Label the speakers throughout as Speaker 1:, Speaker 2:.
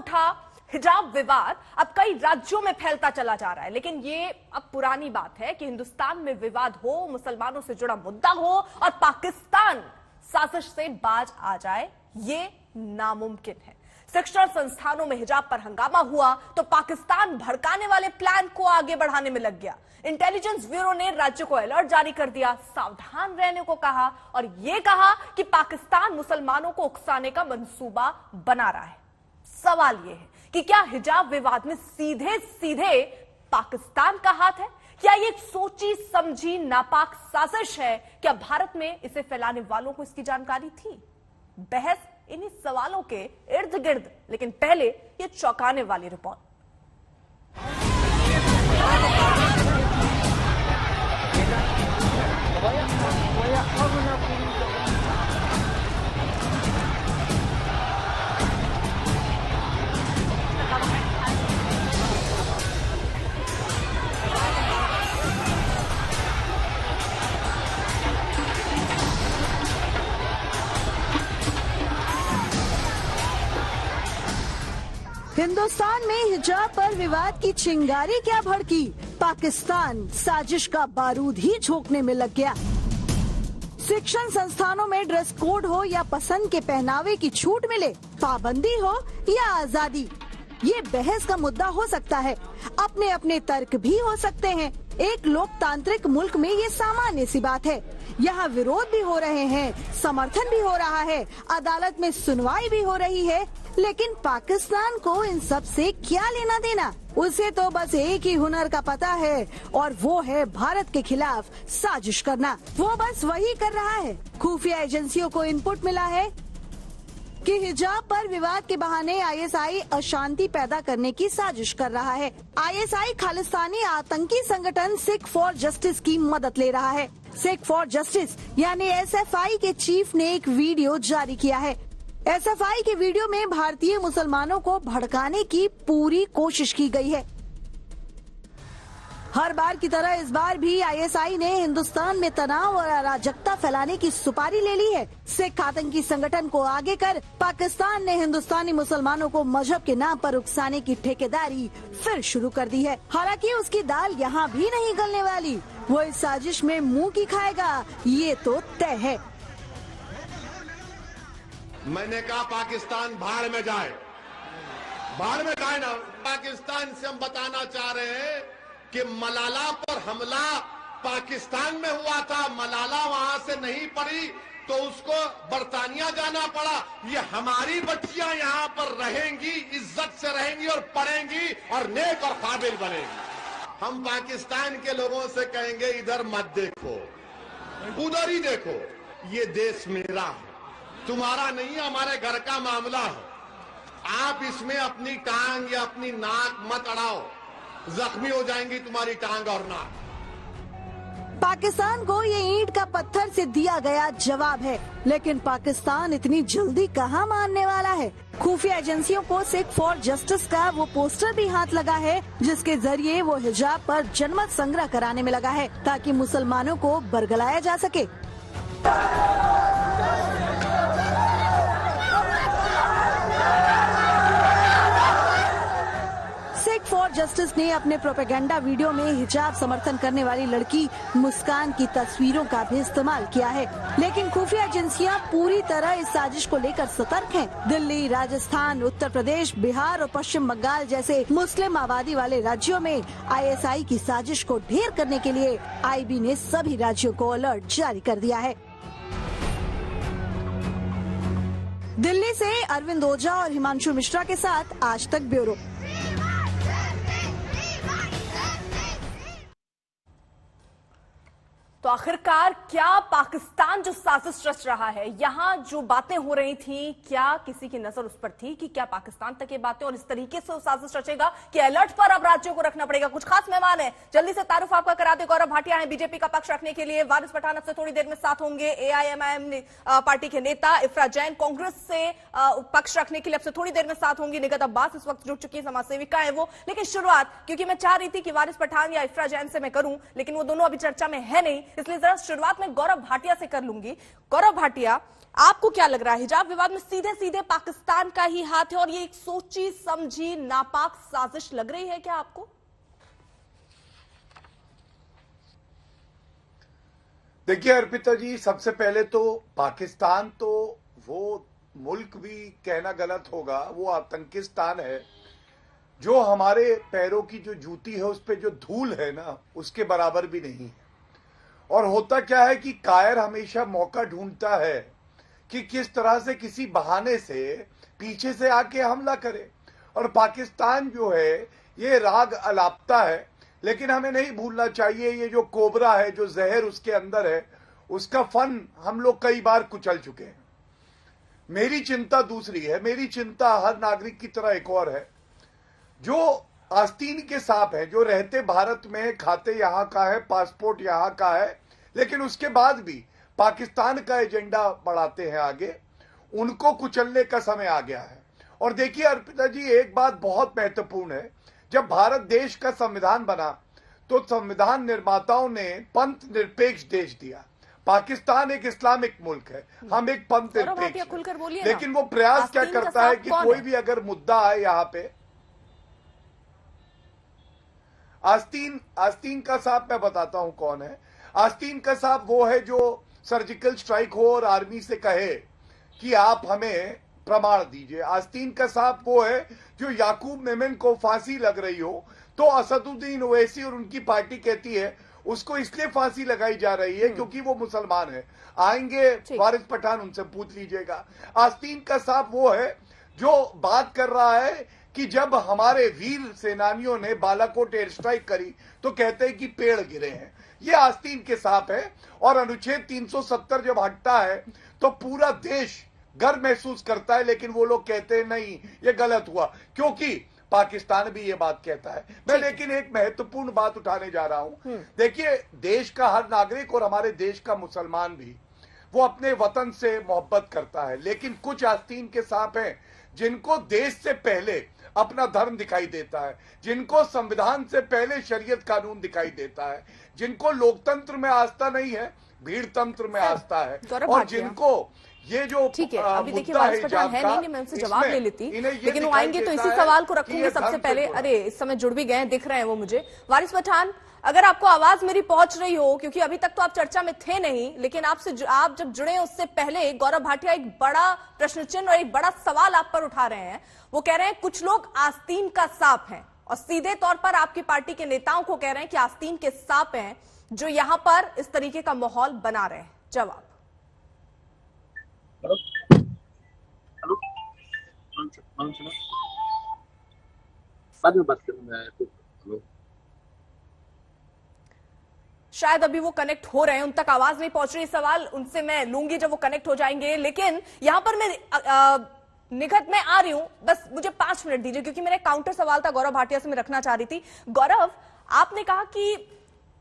Speaker 1: उठा हिजाब विवाद अब कई राज्यों में फैलता चला जा रहा है, लेकिन ये अब पुरानी बात है कि हिंदुस्तान में विवाद हो, मुसलमानों से जुड़ा मुद्दा हो और पाकिस्तान साजिश से बाज आ जाए, ये नामुमकिन है। शिक्षण संस्थानों में हिजाब पर हंगामा हुआ तो पाकिस्तान भड़काने वाले प्लान को आगे बढ़ाने में लग गया। इंटेलिजेंस ब्यूरो ने राज्य को अलर्ट जारी कर दिया, सावधान रहने को कहा और यह कहा कि पाकिस्तान मुसलमानों को उकसाने का मंसूबा बना रहा है। सवाल यह है कि क्या हिजाब विवाद में सीधे सीधे पाकिस्तान का हाथ है या ये एक सोची समझी नापाक साजिश है? क्या भारत में इसे फैलाने वालों को इसकी जानकारी थी? बहस इन्हीं सवालों के इर्द गिर्द, लेकिन पहले ये चौंकाने वाली रिपोर्ट।
Speaker 2: हिंदुस्तान में हिजाब पर विवाद की चिंगारी क्या भड़की? पाकिस्तान साजिश का बारूद ही झोंकने में लग गया। शिक्षण संस्थानों में ड्रेस कोड हो या पसंद के पहनावे की छूट मिले, पाबंदी हो या आजादी, ये बहस का मुद्दा हो सकता है। अपने अपने तर्क भी हो सकते हैं। एक लोकतांत्रिक मुल्क में ये सामान्य सी बात है। यहाँ विरोध भी हो रहे हैं, समर्थन भी हो रहा है, अदालत में सुनवाई भी हो रही है, लेकिन पाकिस्तान को इन सब से क्या लेना देना? उसे तो बस एक ही हुनर का पता है और वो है भारत के खिलाफ साजिश करना। वो बस वही कर रहा है। खुफिया एजेंसियों को इनपुट मिला है कि हिजाब पर विवाद के बहाने आईएसआई अशांति पैदा करने की साजिश कर रहा है। आईएसआई खालिस्तानी आतंकी संगठन सिख फॉर जस्टिस की मदद ले रहा है। सिख फॉर जस्टिस यानी एसएफआई के चीफ ने एक वीडियो जारी किया है। एसएफआई के वीडियो में भारतीय मुसलमानों को भड़काने की पूरी कोशिश की गई है। हर बार की तरह इस बार भी आईएसआई ने हिंदुस्तान में तनाव और अराजकता फैलाने की सुपारी ले ली है। सिख आतंकी संगठन को आगे कर पाकिस्तान ने हिंदुस्तानी मुसलमानों को मजहब के नाम पर उकसाने की ठेकेदारी फिर शुरू कर दी है। हालांकि उसकी दाल यहाँ भी नहीं गलने वाली। वो इस साजिश में मुंह की खाएगा, ये तो तय है।
Speaker 3: मैंने कहा पाकिस्तान भाड़ में जाए, भाड़ में जाए ना। पाकिस्तान से हम बताना चाह रहे हैं कि मलाला पर हमला पाकिस्तान में हुआ था, मलाला वहां से नहीं पड़ी तो उसको बरतानिया जाना पड़ा। ये हमारी बच्चियां यहाँ पर रहेंगी, इज्जत से रहेंगी और पढ़ेंगी और नेक और काबिल बनेंगी। हम पाकिस्तान के लोगों से कहेंगे इधर मत देखो, उधर ही देखो। ये देश मेरा है, तुम्हारा नहीं, हमारे घर का मामला है। आप इसमें अपनी टांग या अपनी नाक मत अड़ाओ, जख्मी हो जाएंगी तुम्हारी टांग और नाक।
Speaker 2: पाकिस्तान को ये ईंट का पत्थर से दिया गया जवाब है, लेकिन पाकिस्तान इतनी जल्दी कहाँ मानने वाला है? खुफिया एजेंसियों को सिख फॉर जस्टिस का वो पोस्टर भी हाथ लगा है, जिसके जरिए वो हिजाब पर जनमत संग्रह कराने में लगा है ताकि मुसलमानों को बरगलाया जा सके। सिख फॉर जस्टिस ने अपने प्रोपेगेंडा वीडियो में हिजाब समर्थन करने वाली लड़की मुस्कान की तस्वीरों का भी इस्तेमाल किया है, लेकिन खुफिया एजेंसियां पूरी तरह इस साजिश को लेकर सतर्क हैं। दिल्ली, राजस्थान, उत्तर प्रदेश, बिहार और पश्चिम बंगाल जैसे मुस्लिम आबादी वाले राज्यों में आईएसआई की साजिश को ढेर करने के लिए आईबी ने सभी राज्यों को अलर्ट जारी कर दिया है। दिल्ली से अरविंद ओझा और हिमांशु मिश्रा के साथ आज तक ब्यूरो।
Speaker 1: तो आखिरकार क्या पाकिस्तान जो साजिश रच रहा है, यहां जो बातें हो रही थी, क्या किसी की नजर उस पर थी कि क्या पाकिस्तान तक ये बातें और इस तरीके से वो साजिश रचेगा कि अलर्ट पर अब राज्यों को रखना पड़ेगा? कुछ खास मेहमान हैं, जल्दी से तारुफ आपका करा दे। गौरव भाटिया हैं बीजेपी का पक्ष रखने के लिए, वारिस पठान से थोड़ी देर में साथ होंगे, एआईएमआईएम पार्टी के नेता इफ्रा जैन कांग्रेस से पक्ष रखने के लिए अब से थोड़ी देर में साथ होंगी, निगत अब्बास इस वक्त जुड़ चुकी है, समाज सेविका है वो। लेकिन शुरुआत क्योंकि मैं चाह रही थी कि वारिस पठान या इफ्रा जैन से मैं करूं, लेकिन वो दोनों अभी चर्चा में है नहीं, इसलिए जरा शुरुआत में गौरव भाटिया से कर लूंगी। गौरव भाटिया, आपको क्या लग रहा है, हिजाब विवाद में सीधे सीधे पाकिस्तान का ही हाथ है और ये एक सोची समझी नापाक साजिश लग रही है क्या आपको?
Speaker 4: देखिए अर्पिता जी, सबसे पहले तो पाकिस्तान तो वो मुल्क भी कहना गलत होगा, वो आतंकिस्तान है जो हमारे पैरों की जो जूती है उस पे जो धूल है ना, उसके बराबर भी नहीं है। और होता क्या है कि कायर हमेशा मौका ढूंढता है कि किस तरह से किसी बहाने से पीछे से आके हमला करे। और पाकिस्तान जो है ये राग अलापता है, लेकिन हमें नहीं भूलना चाहिए ये जो कोबरा है, जो जहर उसके अंदर है, उसका फन हम लोग कई बार कुचल चुके हैं। मेरी चिंता दूसरी है, मेरी चिंता हर नागरिक की तरह एक और है। जो आस्तीन के सांप हैं, जो रहते भारत में, खाते यहां का है, पासपोर्ट यहां का है, लेकिन उसके बाद भी पाकिस्तान का एजेंडा बढ़ाते हैं आगे, उनको कुचलने का समय आ गया है। और देखिए अर्पिता जी, एक बात बहुत महत्वपूर्ण है, जब भारत देश का संविधान बना तो संविधान निर्माताओं ने पंथ निरपेक्ष देश दिया। पाकिस्तान एक इस्लामिक मुल्क है, हम एक पंथ निरपेक्ष, लेकिन वो प्रयास क्या करता है कि कोई भी अगर मुद्दा आए यहाँ पे, आस्तीन का सांप मैं बताता हूं कौन है। आस्तीन का सांप वो है जो सर्जिकल स्ट्राइक हो और आर्मी से कहे कि आप हमें प्रमाण दीजिए। आस्तीन का सांप वो है जो याकूब मेमन को फांसी लग रही हो तो असदुद्दीन ओवैसी और उनकी पार्टी कहती है उसको इसलिए फांसी लगाई जा रही है क्योंकि वो मुसलमान है। आएंगे वारिस पठान, उनसे पूछ लीजिएगा। आस्तीन का सांप वो है जो बात कर रहा है कि जब हमारे वीर सेनानियों ने बालाकोट एयर स्ट्राइक करी तो कहते हैं कि पेड़ गिरे हैं। ये आस्तीन के सांप है। और अनुच्छेद 370 जब हटता है तो पूरा देश गर्व महसूस करता है, लेकिन वो लोग कहते हैं नहीं ये गलत हुआ, क्योंकि पाकिस्तान भी ये बात कहता है। मैं लेकिन एक महत्वपूर्ण बात उठाने जा रहा हूं। देखिए, देश का हर नागरिक और हमारे देश का मुसलमान भी वो अपने वतन से मोहब्बत करता है, लेकिन कुछ आस्तीन के सांप हैं जिनको देश से पहले अपना धर्म दिखाई देता है, जिनको संविधान से पहले शरीयत कानून दिखाई देता है, जिनको लोकतंत्र में आस्था नहीं है, भीड़ तंत्र में आस्था है, और जिनको ये जो
Speaker 1: ठीक है, अभी देखिए वारिस पठान है नहीं, मैं उनसे जवाब ले लेती, लेकिन वो आएंगे तो इसी सवाल को रखूंगी सबसे पहले। अरे इस समय जुड़ भी गए, दिख रहे हैं वो मुझे। वारिस पठान, अगर आपको आवाज मेरी पहुंच रही हो, क्योंकि अभी तक तो आप चर्चा में थे नहीं, लेकिन आप जब जुड़े उससे पहले गौरव भाटिया एक बड़ा प्रश्न चिन्ह और एक बड़ा सवाल आप पर उठा रहे हैं। वो कह रहे हैं कुछ लोग आस्तीन का सांप हैं, और सीधे तौर पर आपकी पार्टी के नेताओं को कह रहे हैं कि आस्तीन के सांप हैं जो यहां पर इस तरीके का माहौल बना रहे हैं। जवाब।
Speaker 5: हेलो, बाद में बात करूंगा।
Speaker 1: शायद अभी वो कनेक्ट हो रहे हैं, उन तक आवाज नहीं पहुंच रही। सवाल उनसे मैं लूंगी जब वो कनेक्ट हो जाएंगे, लेकिन यहां पर मैं निखत में आ रही हूं, बस मुझे 5 मिनट दीजिए, क्योंकि मेरा काउंटर सवाल था गौरव भाटिया से मैं रखना चाह रही थी। गौरव, आपने कहा कि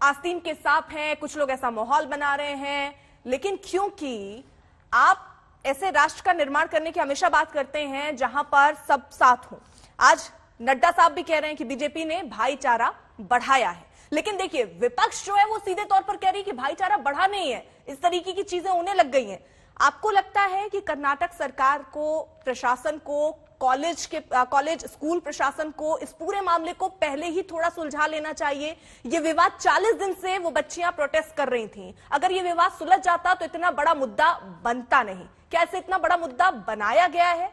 Speaker 1: आस्तीन के सांप हैं, कुछ लोग ऐसा माहौल बना रहे हैं, लेकिन क्योंकि आप ऐसे राष्ट्र का निर्माण करने की हमेशा बात करते हैं जहां पर सब साथ हो। आज नड्डा साहब भी कह रहे हैं कि बीजेपी ने भाईचारा बढ़ाया है, लेकिन देखिए विपक्ष जो है वो सीधे तौर पर कह रही है कि भाईचारा बढ़ा नहीं है, इस तरीके की चीजें होने लग गई हैं। आपको लगता है कि कर्नाटक सरकार को, प्रशासन को, कॉलेज स्कूल प्रशासन को इस पूरे मामले को पहले ही थोड़ा सुलझा लेना चाहिए? ये विवाद 40 दिन से वो बच्चियां प्रोटेस्ट कर रही थीं, अगर ये विवाद सुलझ जाता तो इतना बड़ा मुद्दा बनता नहीं। क्या इसे इतना बड़ा मुद्दा बनाया गया है?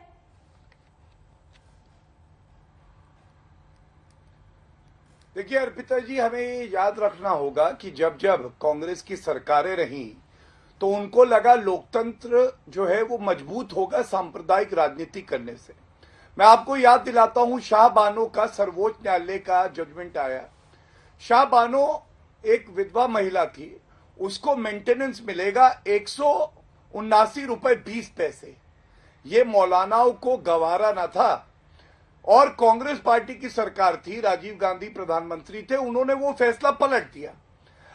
Speaker 4: देखिए अर्पिता जी, हमें याद रखना होगा कि जब जब कांग्रेस की सरकारें रहीं तो उनको लगा लोकतंत्र जो है वो मजबूत होगा सांप्रदायिक राजनीति करने से। मैं आपको याद दिलाता हूं, शाह बानो का सर्वोच्च न्यायालय का जजमेंट आया। शाह बानो एक विधवा महिला थी, उसको मेंटेनेंस मिलेगा 179 रुपए 20 पैसे। ये मौलानाओं को गवारा न था, और कांग्रेस पार्टी की सरकार थी, राजीव गांधी प्रधानमंत्री थे, उन्होंने वो फैसला पलट दिया।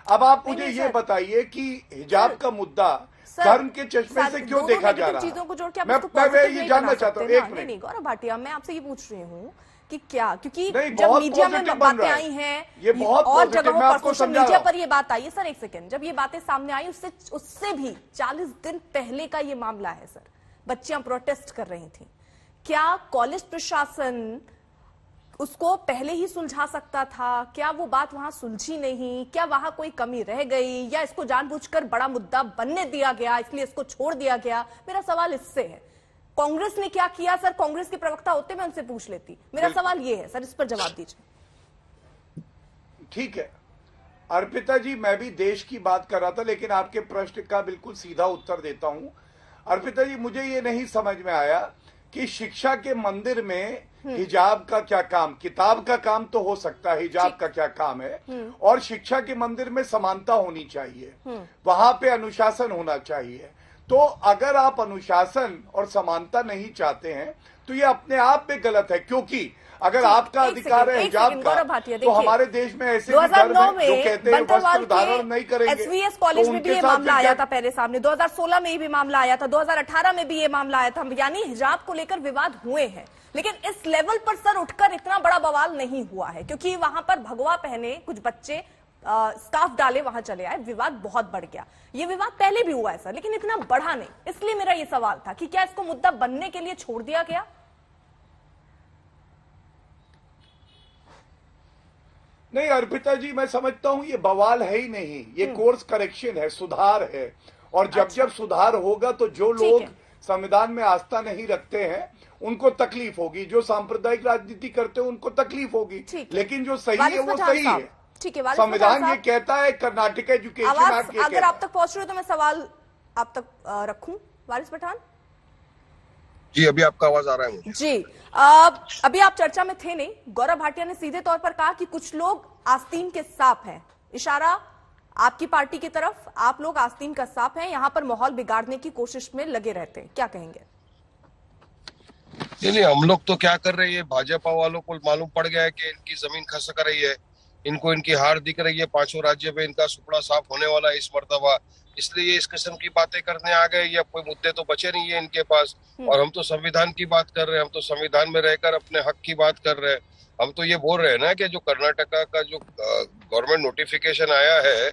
Speaker 4: अब आप मुझे ये बताइए कि हिजाब का मुद्दा धर्म के चश्मे से क्यों देखा जा रहा है?
Speaker 1: चीजों को जोड़ के आप
Speaker 4: मैं
Speaker 1: इसको पॉजिटिव
Speaker 4: ये
Speaker 1: नहीं
Speaker 4: जानना
Speaker 1: बना
Speaker 4: चाहता हूँ,
Speaker 1: सकते
Speaker 4: एक
Speaker 1: ना।
Speaker 4: मिनट।
Speaker 1: नहीं गौरव भाटिया, मैं आपसे ये पूछ रही हूँ कि क्या, क्योंकि
Speaker 4: नहीं,
Speaker 1: जब
Speaker 4: बहुत
Speaker 1: मीडिया में
Speaker 4: पॉजिटिव बन
Speaker 1: बातें
Speaker 4: रहा है।
Speaker 1: आई हैं,
Speaker 4: ये बहुत
Speaker 1: और
Speaker 4: पॉजिटिव,
Speaker 1: जगहों
Speaker 4: मैं
Speaker 1: पर
Speaker 4: आपको
Speaker 1: सोशल
Speaker 4: समझा
Speaker 1: मीडिया
Speaker 4: रहा
Speaker 1: पर ये बात आई है सर, एक सेकंड, जब ये बातें सामने आई उससे भी 40 दिन पहले का ये मामला है सर, बच्चियां प्रोटेस्ट कर रही थी। क्या कॉलेज प्रशासन उसको पहले ही सुलझा सकता था? क्या वो बात वहां सुलझी नहीं? क्या वहां कोई कमी रह गई, या इसको जानबूझकर बड़ा मुद्दा बनने दिया गया इसलिए इसको छोड़ दिया गया? मेरा सवाल इससे है। कांग्रेस ने क्या किया सर? कांग्रेस के प्रवक्ता होते मैं उनसे पूछ लेती। मेरा सवाल ये है सर, इस पर जवाब दीजिए।
Speaker 4: ठीक है अर्पिता जी, मैं भी देश की बात कर रहा था, लेकिन आपके प्रश्न का बिल्कुल सीधा उत्तर देता हूं। अर्पिता जी, मुझे ये नहीं समझ में आया कि शिक्षा के मंदिर में हिजाब का क्या काम, किताब का काम तो हो सकता है, हिजाब का क्या काम है? और शिक्षा के मंदिर में समानता होनी चाहिए, वहां पे अनुशासन होना चाहिए। तो अगर आप अनुशासन और समानता नहीं चाहते हैं तो ये अपने आप में गलत है, क्योंकि अगर आपका अधिकार है हिजाब का, तो हमारे देश में ऐसे भी धर्म हैं जो कहते हैं वस्त्र धारण नहीं करेंगे।
Speaker 1: एसवीएस कॉलेज में भी ये मामला आया था पहले सामने, 2016 में भी मामला आया था, 2018 में भी ये मामला आया था, यानी हिजाब को लेकर विवाद हुए हैं। लेकिन इस लेवल पर सर उठकर इतना बड़ा बवाल नहीं हुआ है, क्योंकि वहां पर भगवा पहने कुछ बच्चे स्कार्फ डाले वहां चले आए, विवाद बहुत बढ़ गया। ये विवाद पहले भी हुआ है सर, लेकिन इतना बढ़ा नहीं। इसलिए मेरा ये सवाल था कि क्या इसको मुद्दा बनने के लिए छोड़ दिया गया?
Speaker 4: नहीं अर्पिता जी, मैं समझता हूं ये बवाल है ही नहीं, ये कोर्स करेक्शन है, सुधार है। और जब सुधार होगा तो जो लोग संविधान में आस्था नहीं रखते हैं उनको तकलीफ होगी, जो सांप्रदायिक राजनीति करते हैं उनको तकलीफ होगी, लेकिन जो सही है वो सही है।
Speaker 1: ठीक है,
Speaker 4: संविधान ये कहता है, कर्नाटक एजुकेशन एक्ट
Speaker 1: अगर आप तक पहुंच रहे हो तो मैं सवाल आप तक रखूं। वारिस पठान
Speaker 6: जी, अभी आपका आवाज आ रहा है मुझे।
Speaker 1: जी, अभी आप चर्चा में थे नहीं। गौरव भाटिया ने सीधे तौर पर कहा कि कुछ लोग आस्तीन के सांप हैं, इशारा आपकी पार्टी की तरफ। आप लोग आस्तीन का सांप हैं, यहां पर माहौल बिगाड़ने की कोशिश में लगे रहते हैं, क्या कहेंगे?
Speaker 6: नहीं, हम लोग तो क्या कर रहे हैं, भाजपा वालों को मालूम पड़ गया है कि इनकी जमीन खसक रही है, इनको इनकी हार दिख रही है, 5 राज्य में इनका सुपड़ा साफ होने वाला है इस मर्तबा, इसलिए इस किस्म की बातें करने आ गए। या कोई मुद्दे तो बचे नहीं है इनके पास। और हम तो संविधान की बात कर रहे हैं, हम तो संविधान में रहकर अपने हक की बात कर रहे हैं। हम तो ये बोल रहे हैं ना कि जो कर्नाटका का जो गवर्नमेंट नोटिफिकेशन आया है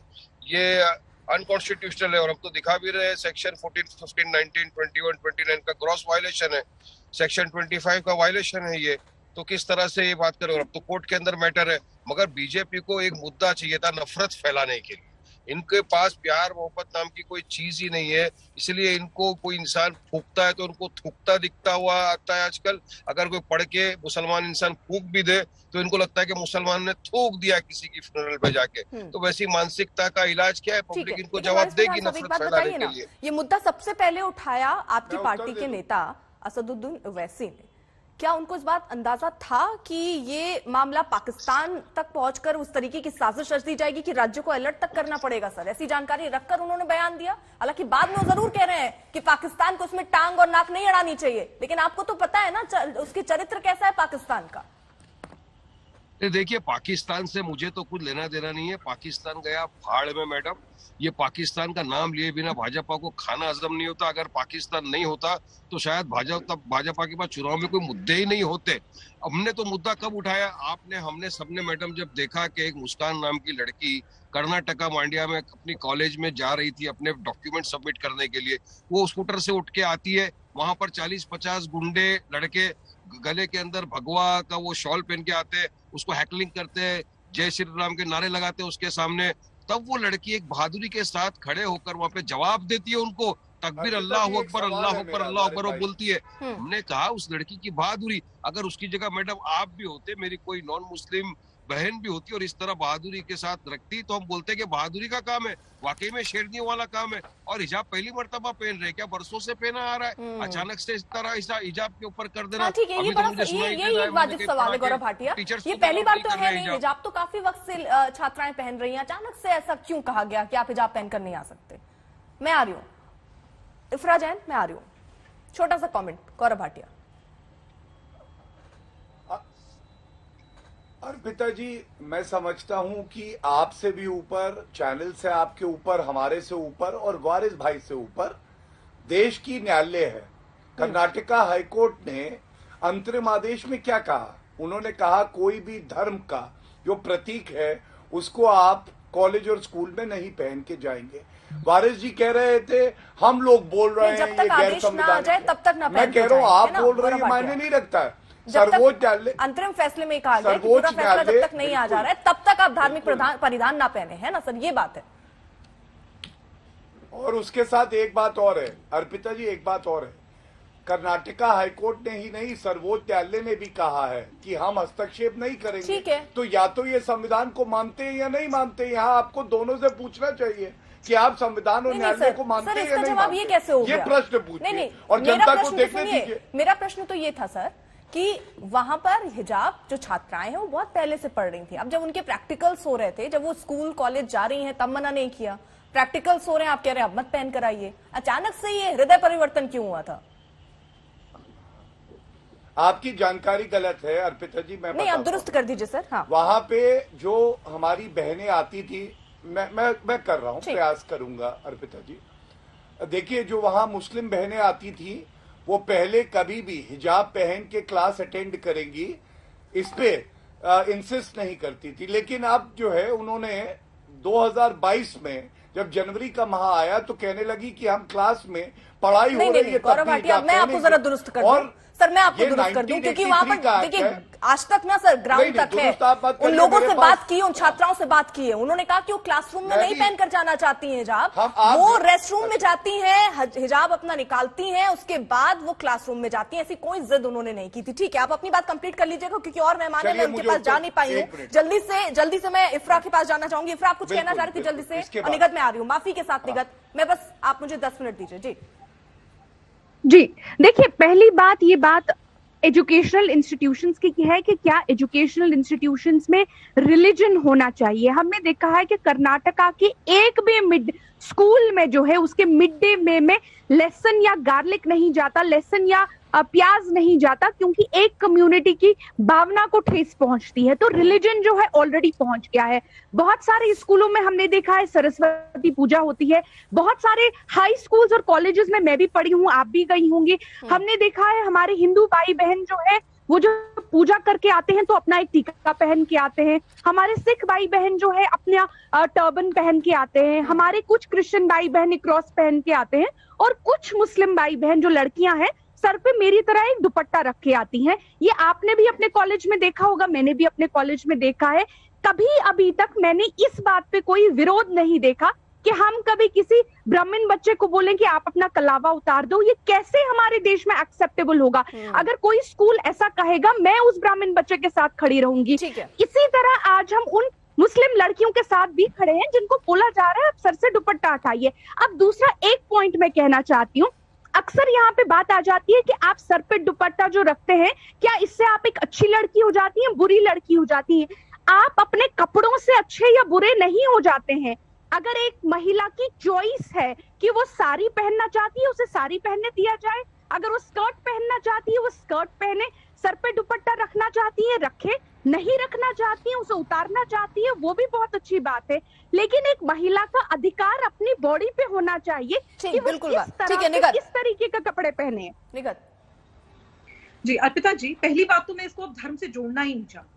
Speaker 6: ये अनकॉन्स्टिट्यूशनल है, और हम तो दिखा भी रहे हैं सेक्शन 14, 15, 19, 21, 29 का ग्रॉस वायलेशन है, सेक्शन 25 का वायलेशन है ये। तो किस तरह से ये बात करें, और अब तो कोर्ट के अंदर मैटर है। मगर बीजेपी को एक मुद्दा चाहिए था नफरत फैलाने के लिए। इनके पास प्यार मोहब्बत नाम की कोई चीज ही नहीं है, इसलिए इनको कोई इंसान फूकता है तो उनको थूकता दिखता हुआ आता है आजकल। अगर कोई पढ़ के मुसलमान इंसान फूक भी दे तो इनको लगता है कि मुसलमान ने थूक दिया किसी की फ्यूनरल पे जाके। तो वैसी मानसिकता का इलाज क्या है? पब्लिक इनको जवाब देगी नफरत फैलाने के लिए।
Speaker 1: ये मुद्दा सबसे पहले उठाया आपकी पार्टी के नेता असदुद्दीन ओवैसी ने। क्या उनको इस बात अंदाजा था कि ये मामला पाकिस्तान तक पहुंचकर उस तरीके की साजिश रच दी जाएगी कि राज्य को अलर्ट तक करना पड़ेगा? सर, ऐसी जानकारी रखकर उन्होंने बयान दिया। हालांकि बाद में वो जरूर कह रहे हैं कि पाकिस्तान को उसमें टांग और नाक नहीं अड़ानी चाहिए, लेकिन आपको तो पता है ना उसकी चरित्र कैसा है पाकिस्तान का।
Speaker 6: देखिए, पाकिस्तान से मुझे तो कुछ लेना देना नहीं है। पाकिस्तान गया भाड़ में मैडम। ये पाकिस्तान का नाम लिए बिना भाजपा को खाना हजम नहीं होता। अगर पाकिस्तान नहीं होता तो शायद भाजपा के पास चुनाव में कोई मुद्दे ही नहीं होते। हमने तो मुद्दा कब उठाया, हमने सबने मैडम जब देखा कि एक मुस्कान नाम की लड़की कर्नाटका मांड्या में अपनी कॉलेज में जा रही थी अपने डॉक्यूमेंट सबमिट करने के लिए, वो स्कूटर से उठ के आती है, वहां पर 40-50 गुंडे लड़के गले के अंदर भगवा का वो शॉल पहन के आते हैं, उसको हैकलिंग करते हैं, जय श्री राम के नारे लगाते हैं उसके सामने। तब वो लड़की एक बहादुरी के साथ खड़े होकर वहां पे जवाब देती है उनको, तकबीर अल्लाह अकबर अल्लाह अकबर अल्लाह अकबर वो बोलती है। हमने कहा उस लड़की की बहादुरी, अगर उसकी जगह मैडम आप भी होते, मेरी कोई नॉन मुस्लिम बहन भी होती और इस तरह बहादुरी के साथ रखती, तो हम बोलते कि बहादुरी का काम है, वाकई में शेरनियों वाला काम है। और हिजाब पहली मर्तबा पहन रहे, क्या बरसों से पहना आ रहा है, अचानक से इस तरह हिजाब के ऊपर कर देना।
Speaker 1: ठीक है, ये वाजिब सवाल है गौरव भाटिया, ये पहली बार तो है नहीं। हिजाब तो काफी वक्त से छात्राएं पहन रही हैं, अचानक से ऐसा क्यों कहा गया कि आप हिजाब पहनकर नहीं आ सकते? मैं आ रही हूँ इफ्रा जैन, मैं आ रही हूँ, छोटा सा कमेंट गौरव भाटिया।
Speaker 4: अर्पिता जी, मैं समझता हूं कि आपसे भी ऊपर, चैनल से आपके ऊपर, हमारे से ऊपर और वारिस भाई से ऊपर देश की न्यायालय है। कर्नाटका हाईकोर्ट ने अंतरिम आदेश में क्या कहा? उन्होंने कहा कोई भी धर्म का जो प्रतीक है उसको आप कॉलेज और स्कूल में नहीं पहन के जाएंगे। वारिस जी कह रहे थे हम लोग बोल रहे हैं
Speaker 1: जब तक
Speaker 4: ये गैर
Speaker 1: आदेश ना आ जाए तब तक ना पहन
Speaker 4: मैं
Speaker 1: के
Speaker 4: कह रहा हूँ
Speaker 1: जाएं,
Speaker 4: आप
Speaker 1: है ना?
Speaker 4: बोल रहे हैं,
Speaker 1: बड़ा बात
Speaker 4: मायने
Speaker 1: है।
Speaker 4: नहीं रखता है।
Speaker 1: जब
Speaker 4: सर्वोच्च
Speaker 1: तक
Speaker 4: न्यायालय,
Speaker 1: अंतरिम फैसले में कहा गया कि
Speaker 4: सर्वोच्च
Speaker 1: पूरा फैसला जब
Speaker 4: न्यायालय
Speaker 1: तक नहीं आ जा
Speaker 4: बिल्कुल,
Speaker 1: रहा है तब तक आप धार्मिक परिधान ना पहने, है ना सर? ये बात है।
Speaker 4: और उसके साथ एक बात और है अर्पिता जी, एक बात और है, कर्नाटका हाईकोर्ट ने ही नहीं सर्वोच्च न्यायालय ने भी कहा है कि हम हस्तक्षेप नहीं करेंगे।
Speaker 1: ठीक है।
Speaker 4: तो या तो ये संविधान को मानते हैं या नहीं मानते हैं। यहाँ आपको दोनों से पूछना चाहिए कि आप संविधान और न्यायालय को मानते हैं या नहीं
Speaker 1: जवाब ये
Speaker 4: मानते।
Speaker 1: कैसे हो गया?
Speaker 4: ये प्रश्न
Speaker 1: नहीं,
Speaker 4: पूछिए और जनता को देखने दीजिए।
Speaker 1: मेरा प्रश्न तो ये था सर कि वहां पर हिजाब जो छात्राएं हैं वो बहुत पहले से पढ़ रही थी। अब जब उनके प्रैक्टिकल्स हो रहे थे, जब वो स्कूल कॉलेज जा रही हैं, तब मना नहीं किया। प्रैक्टिकल्स हो रहे हैं, आप कह रहे हैं अब मत पहन कर आइए। अचानक से ये हृदय परिवर्तन क्यों हुआ था?
Speaker 4: आपकी जानकारी गलत है अर्पिता जी, मैं
Speaker 1: नहीं, आप दुरुस्त कर दीजिए सर। हाँ,
Speaker 4: वहां पे जो हमारी बहनें आती थी, मैं कर रहा हूँ, प्रयास करूंगा अर्पिता जी। देखिए, जो वहां मुस्लिम बहनें आती थी वो पहले कभी भी हिजाब पहन के क्लास अटेंड करेंगी इस पे इंसिस्ट नहीं करती थी। लेकिन अब जो है उन्होंने 2022 में जब जनवरी का माह आया तो कहने लगी कि हम क्लास में पढ़ाई हो रही है,
Speaker 1: गौरव भाटिया, मैं आपको जरा दुरुस्त कर दूं सर, मैं आपको दुरुस्त कर दूं क्योंकि वहां पर देखिए आज तक ना सर ग्राउंड तक है, उन लोगों से बात की, उन छात्राओं से बात की है, उन्होंने कहा कि वो क्लासरूम में नहीं पहनकर जाना चाहती हैं हिजाब, वो रेस्ट रूम में जाती हैं, हिजाब अपना निकालती हैं, उसके बाद वो क्लासरूम में जाती हैं। ऐसी कोई जिद उन्होंने नहीं की थी। ठीक है, आप अपनी बात कंप्लीट कर लीजिएगा क्योंकि और मेहमान है, मैं उनके पास जा नहीं पाई हूँ। जल्दी से मैं इफ्रा के पास जाना चाहूंगी। इफ्रा, आप कुछ कहना चाह रही थी जल्दी से? निगत में आ रही हूँ, माफी के साथ निगत, मैं बस आप मुझे 10 मिनट दीजिए।
Speaker 7: जी देखिए, पहली बात, ये बात एजुकेशनल इंस्टीट्यूशंस की है कि क्या एजुकेशनल इंस्टीट्यूशंस में रिलीजन होना चाहिए। हमने देखा है कि कर्नाटका के एक भी मिड स्कूल में जो है उसके मिड डे में लेसन या गार्लिक नहीं जाता, लेसन या प्याज नहीं जाता, क्योंकि एक कम्युनिटी की भावना को ठेस पहुंचती है। तो रिलीजन जो है ऑलरेडी पहुंच गया है। बहुत सारे स्कूलों में हमने देखा है सरस्वती पूजा होती है, बहुत सारे हाई स्कूल्स और कॉलेजेस में मैं भी पढ़ी हूँ, आप भी गई होंगी। हमने देखा है हमारे हिंदू भाई बहन जो है वो जो पूजा करके आते हैं तो अपना एक टीका पहन के आते हैं। हमारे सिख भाई बहन जो है अपना टर्बन पहन के आते हैं। हमारे कुछ क्रिश्चियन भाई बहन क्रॉस पहन के आते हैं और कुछ मुस्लिम भाई बहन जो लड़कियां हैं सर पे मेरी तरह एक दुपट्टा रख के आती हैं। ये आपने भी अपने कॉलेज में देखा होगा, मैंने भी अपने कॉलेज में देखा है। कभी अभी तक मैंने इस बात पे कोई विरोध नहीं देखा कि हम कभी किसी ब्राह्मण बच्चे को बोलें कि आप अपना कलावा उतार दो। ये कैसे हमारे देश में एक्सेप्टेबल होगा? अगर कोई स्कूल ऐसा कहेगा, मैं उस ब्राह्मण बच्चे के साथ खड़ी रहूंगी। इसी तरह आज हम उन मुस्लिम लड़कियों के साथ भी खड़े हैं जिनको बोला जा रहा है आप सर से दुपट्टा हटाइए। अब दूसरा एक पॉइंट मैं कहना चाहती हूँ, अक्सर यहाँ पे बात आ जाती है कि आप सर पे दुपट्टा जो रखते हैं क्या इससे आप एक अच्छी लड़की हो जाती हैं, बुरी लड़की हो जाती हैं? आप अपने कपड़ों से अच्छे या बुरे नहीं हो जाते हैं। अगर एक महिला की चॉइस है कि वो साड़ी पहनना चाहती है, उसे साड़ी पहनने दिया जाए। अगर वो स्कर्ट पहनना चाहती है वो स्कर्ट पहने, सर पे दुपट्टा रखना चाहती है रखे, नहीं रखना चाहती है उसे उतारना चाहती है वो भी बहुत अच्छी बात है। लेकिन एक महिला का अधिकार अपनी बॉडी पे होना चाहिए कि वो किस तरीके का कपड़े पहने।
Speaker 1: निगत
Speaker 8: जी अर्पिता जी, पहली बात तो मैं इसको अब धर्म से जोड़ना ही नहीं चाहती।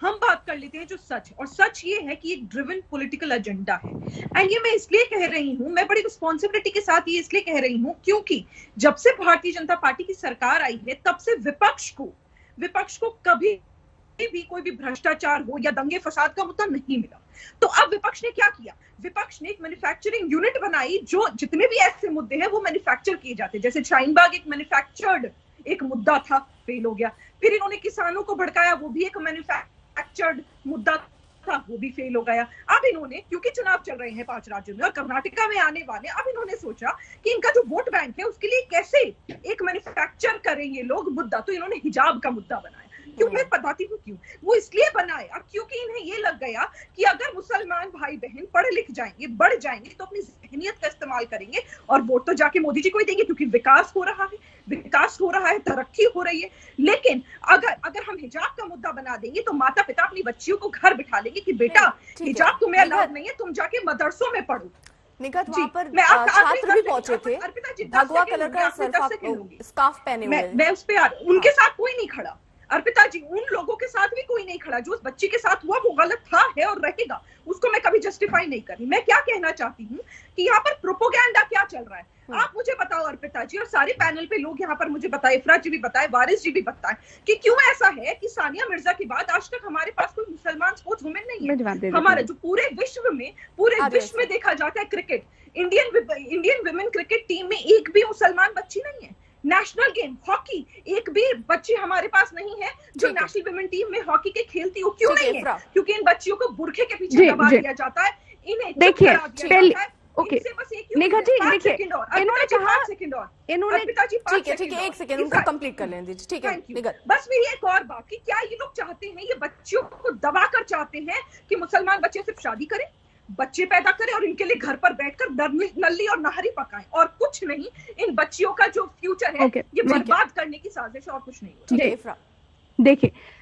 Speaker 8: हम बात कर लेते हैं जो सच, और सच ये है कि एक ड्रिवन पॉलिटिकल एजेंडा है। एंड ये मैं इसलिए कह रही हूँ, मैं बड़ी रिस्पॉन्सिबिलिटी के साथ ये इसलिए कह रही हूँ क्योंकि जब से भारतीय जनता पार्टी की सरकार आई है तब से विपक्ष को कभी भी कोई भी भ्रष्टाचार हो या दंगे फसाद का मुद्दा नहीं मिला। तो अब विपक्ष ने क्या किया? विपक्ष ने एक मैन्युफैक्चरिंग यूनिट बनाई जो जितने भी ऐसे मुद्दे हैं वो मैन्युफैक्चर किए जाते हैं। जैसे शाहीनबाग एक मैन्युफैक्चर्ड एक मुद्दा था, फेल हो गया। फिर इन्होंने किसानों को भड़काया, वो भी एक मैन्युफैक्चर्ड मुद्दा था, वो भी फेल हो गया। अब इन्होंने, क्योंकि चुनाव चल रहे हैं 5 राज्यों में और कर्नाटका में आने वाले, अब इन्होंने सोचा कि इनका जो वोट बैंक है उसके लिए कैसे एक मैन्युफैक्चर करें ये लोग मुद्दा, तो इन्होंने हिजाब का मुद्दा बनाया। क्यों, मैं बताती हूँ क्यों। वो इसलिए बना है क्योंकि इन्हें ये लग गया कि अगर मुसलमान भाई बहन पढ़ लिख जाएंगे, बढ़ जाएंगे, तो अपनी जहनियत का इस्तेमाल करेंगे और वोट तो जाके मोदी जी को ही देंगे, क्योंकि विकास हो रहा है, तरक्की हो रही है। लेकिन अगर हम हिजाब का मुद्दा बना देंगे तो माता पिता अपनी बच्चियों को घर बिठा लेंगे कि बेटा हिजाब तुम्हें अलाउड नहीं है, तुम जाके मदरसों में पढ़ो।
Speaker 1: निगत, वहां पर छात्र भी पहुंचे थे, भगवा कलर का स्कार्फ पहने हुए।
Speaker 8: मैं उस पे उनके साथ कोई नहीं खड़ा अर्पिता जी, उन लोगों के साथ भी कोई नहीं खड़ा। जो उस बच्ची के साथ हुआ वो गलत था, है और रहेगा, उसको मैं कभी जस्टिफाई नहीं कर रही। मैं क्या कहना चाहती हूँ कि यहाँ पर प्रोपोगेंडा क्या चल रहा है, आप मुझे बताओ अर्पिता जी, और सारे पैनल पे लोग यहाँ पर मुझे बताए, इफरात जी भी बताए, वारिस जी भी बताए कि क्यों ऐसा है कि सानिया मिर्जा के बाद आज तक हमारे पास कोई मुसलमान स्पोर्ट्स वुमेन नहीं है। हमारे जो पूरे विश्व में देखा जाता है cricket, Indian women cricket team में एक भी मुसलमान बच्ची नहीं है। नेशनल गेम हॉकी, एक भी बच्ची हमारे पास नहीं है जो नेशनल विमेन टीम में हॉकी के खेलती हो। क्यों नहीं है? क्योंकि इन बच्चियों को बुरखे के पीछे दबा दिया जाता है, इन्हें
Speaker 7: देखिए
Speaker 8: ओके
Speaker 7: निघा जी, देखिए इन्होंने कहा, इन्होंने
Speaker 1: ठीक है, एक सेकंड उनको कंप्लीट कर लें दीजिए। ठीक है निघा,
Speaker 8: बस मेरी एक और बात कि क्या ये लोग चाहते हैं, ये बच्चियों को दबा कर चाहते हैं कि मुसलमान बच्चे सिर्फ शादी करें, बच्चे पैदा करें और इनके लिए घर पर बैठकर नल्ली और नहरी पकाएं और कुछ नहीं। इन बच्चियों का जो फ्यूचर है ये बर्बाद करने की साजिश और कुछ नहीं।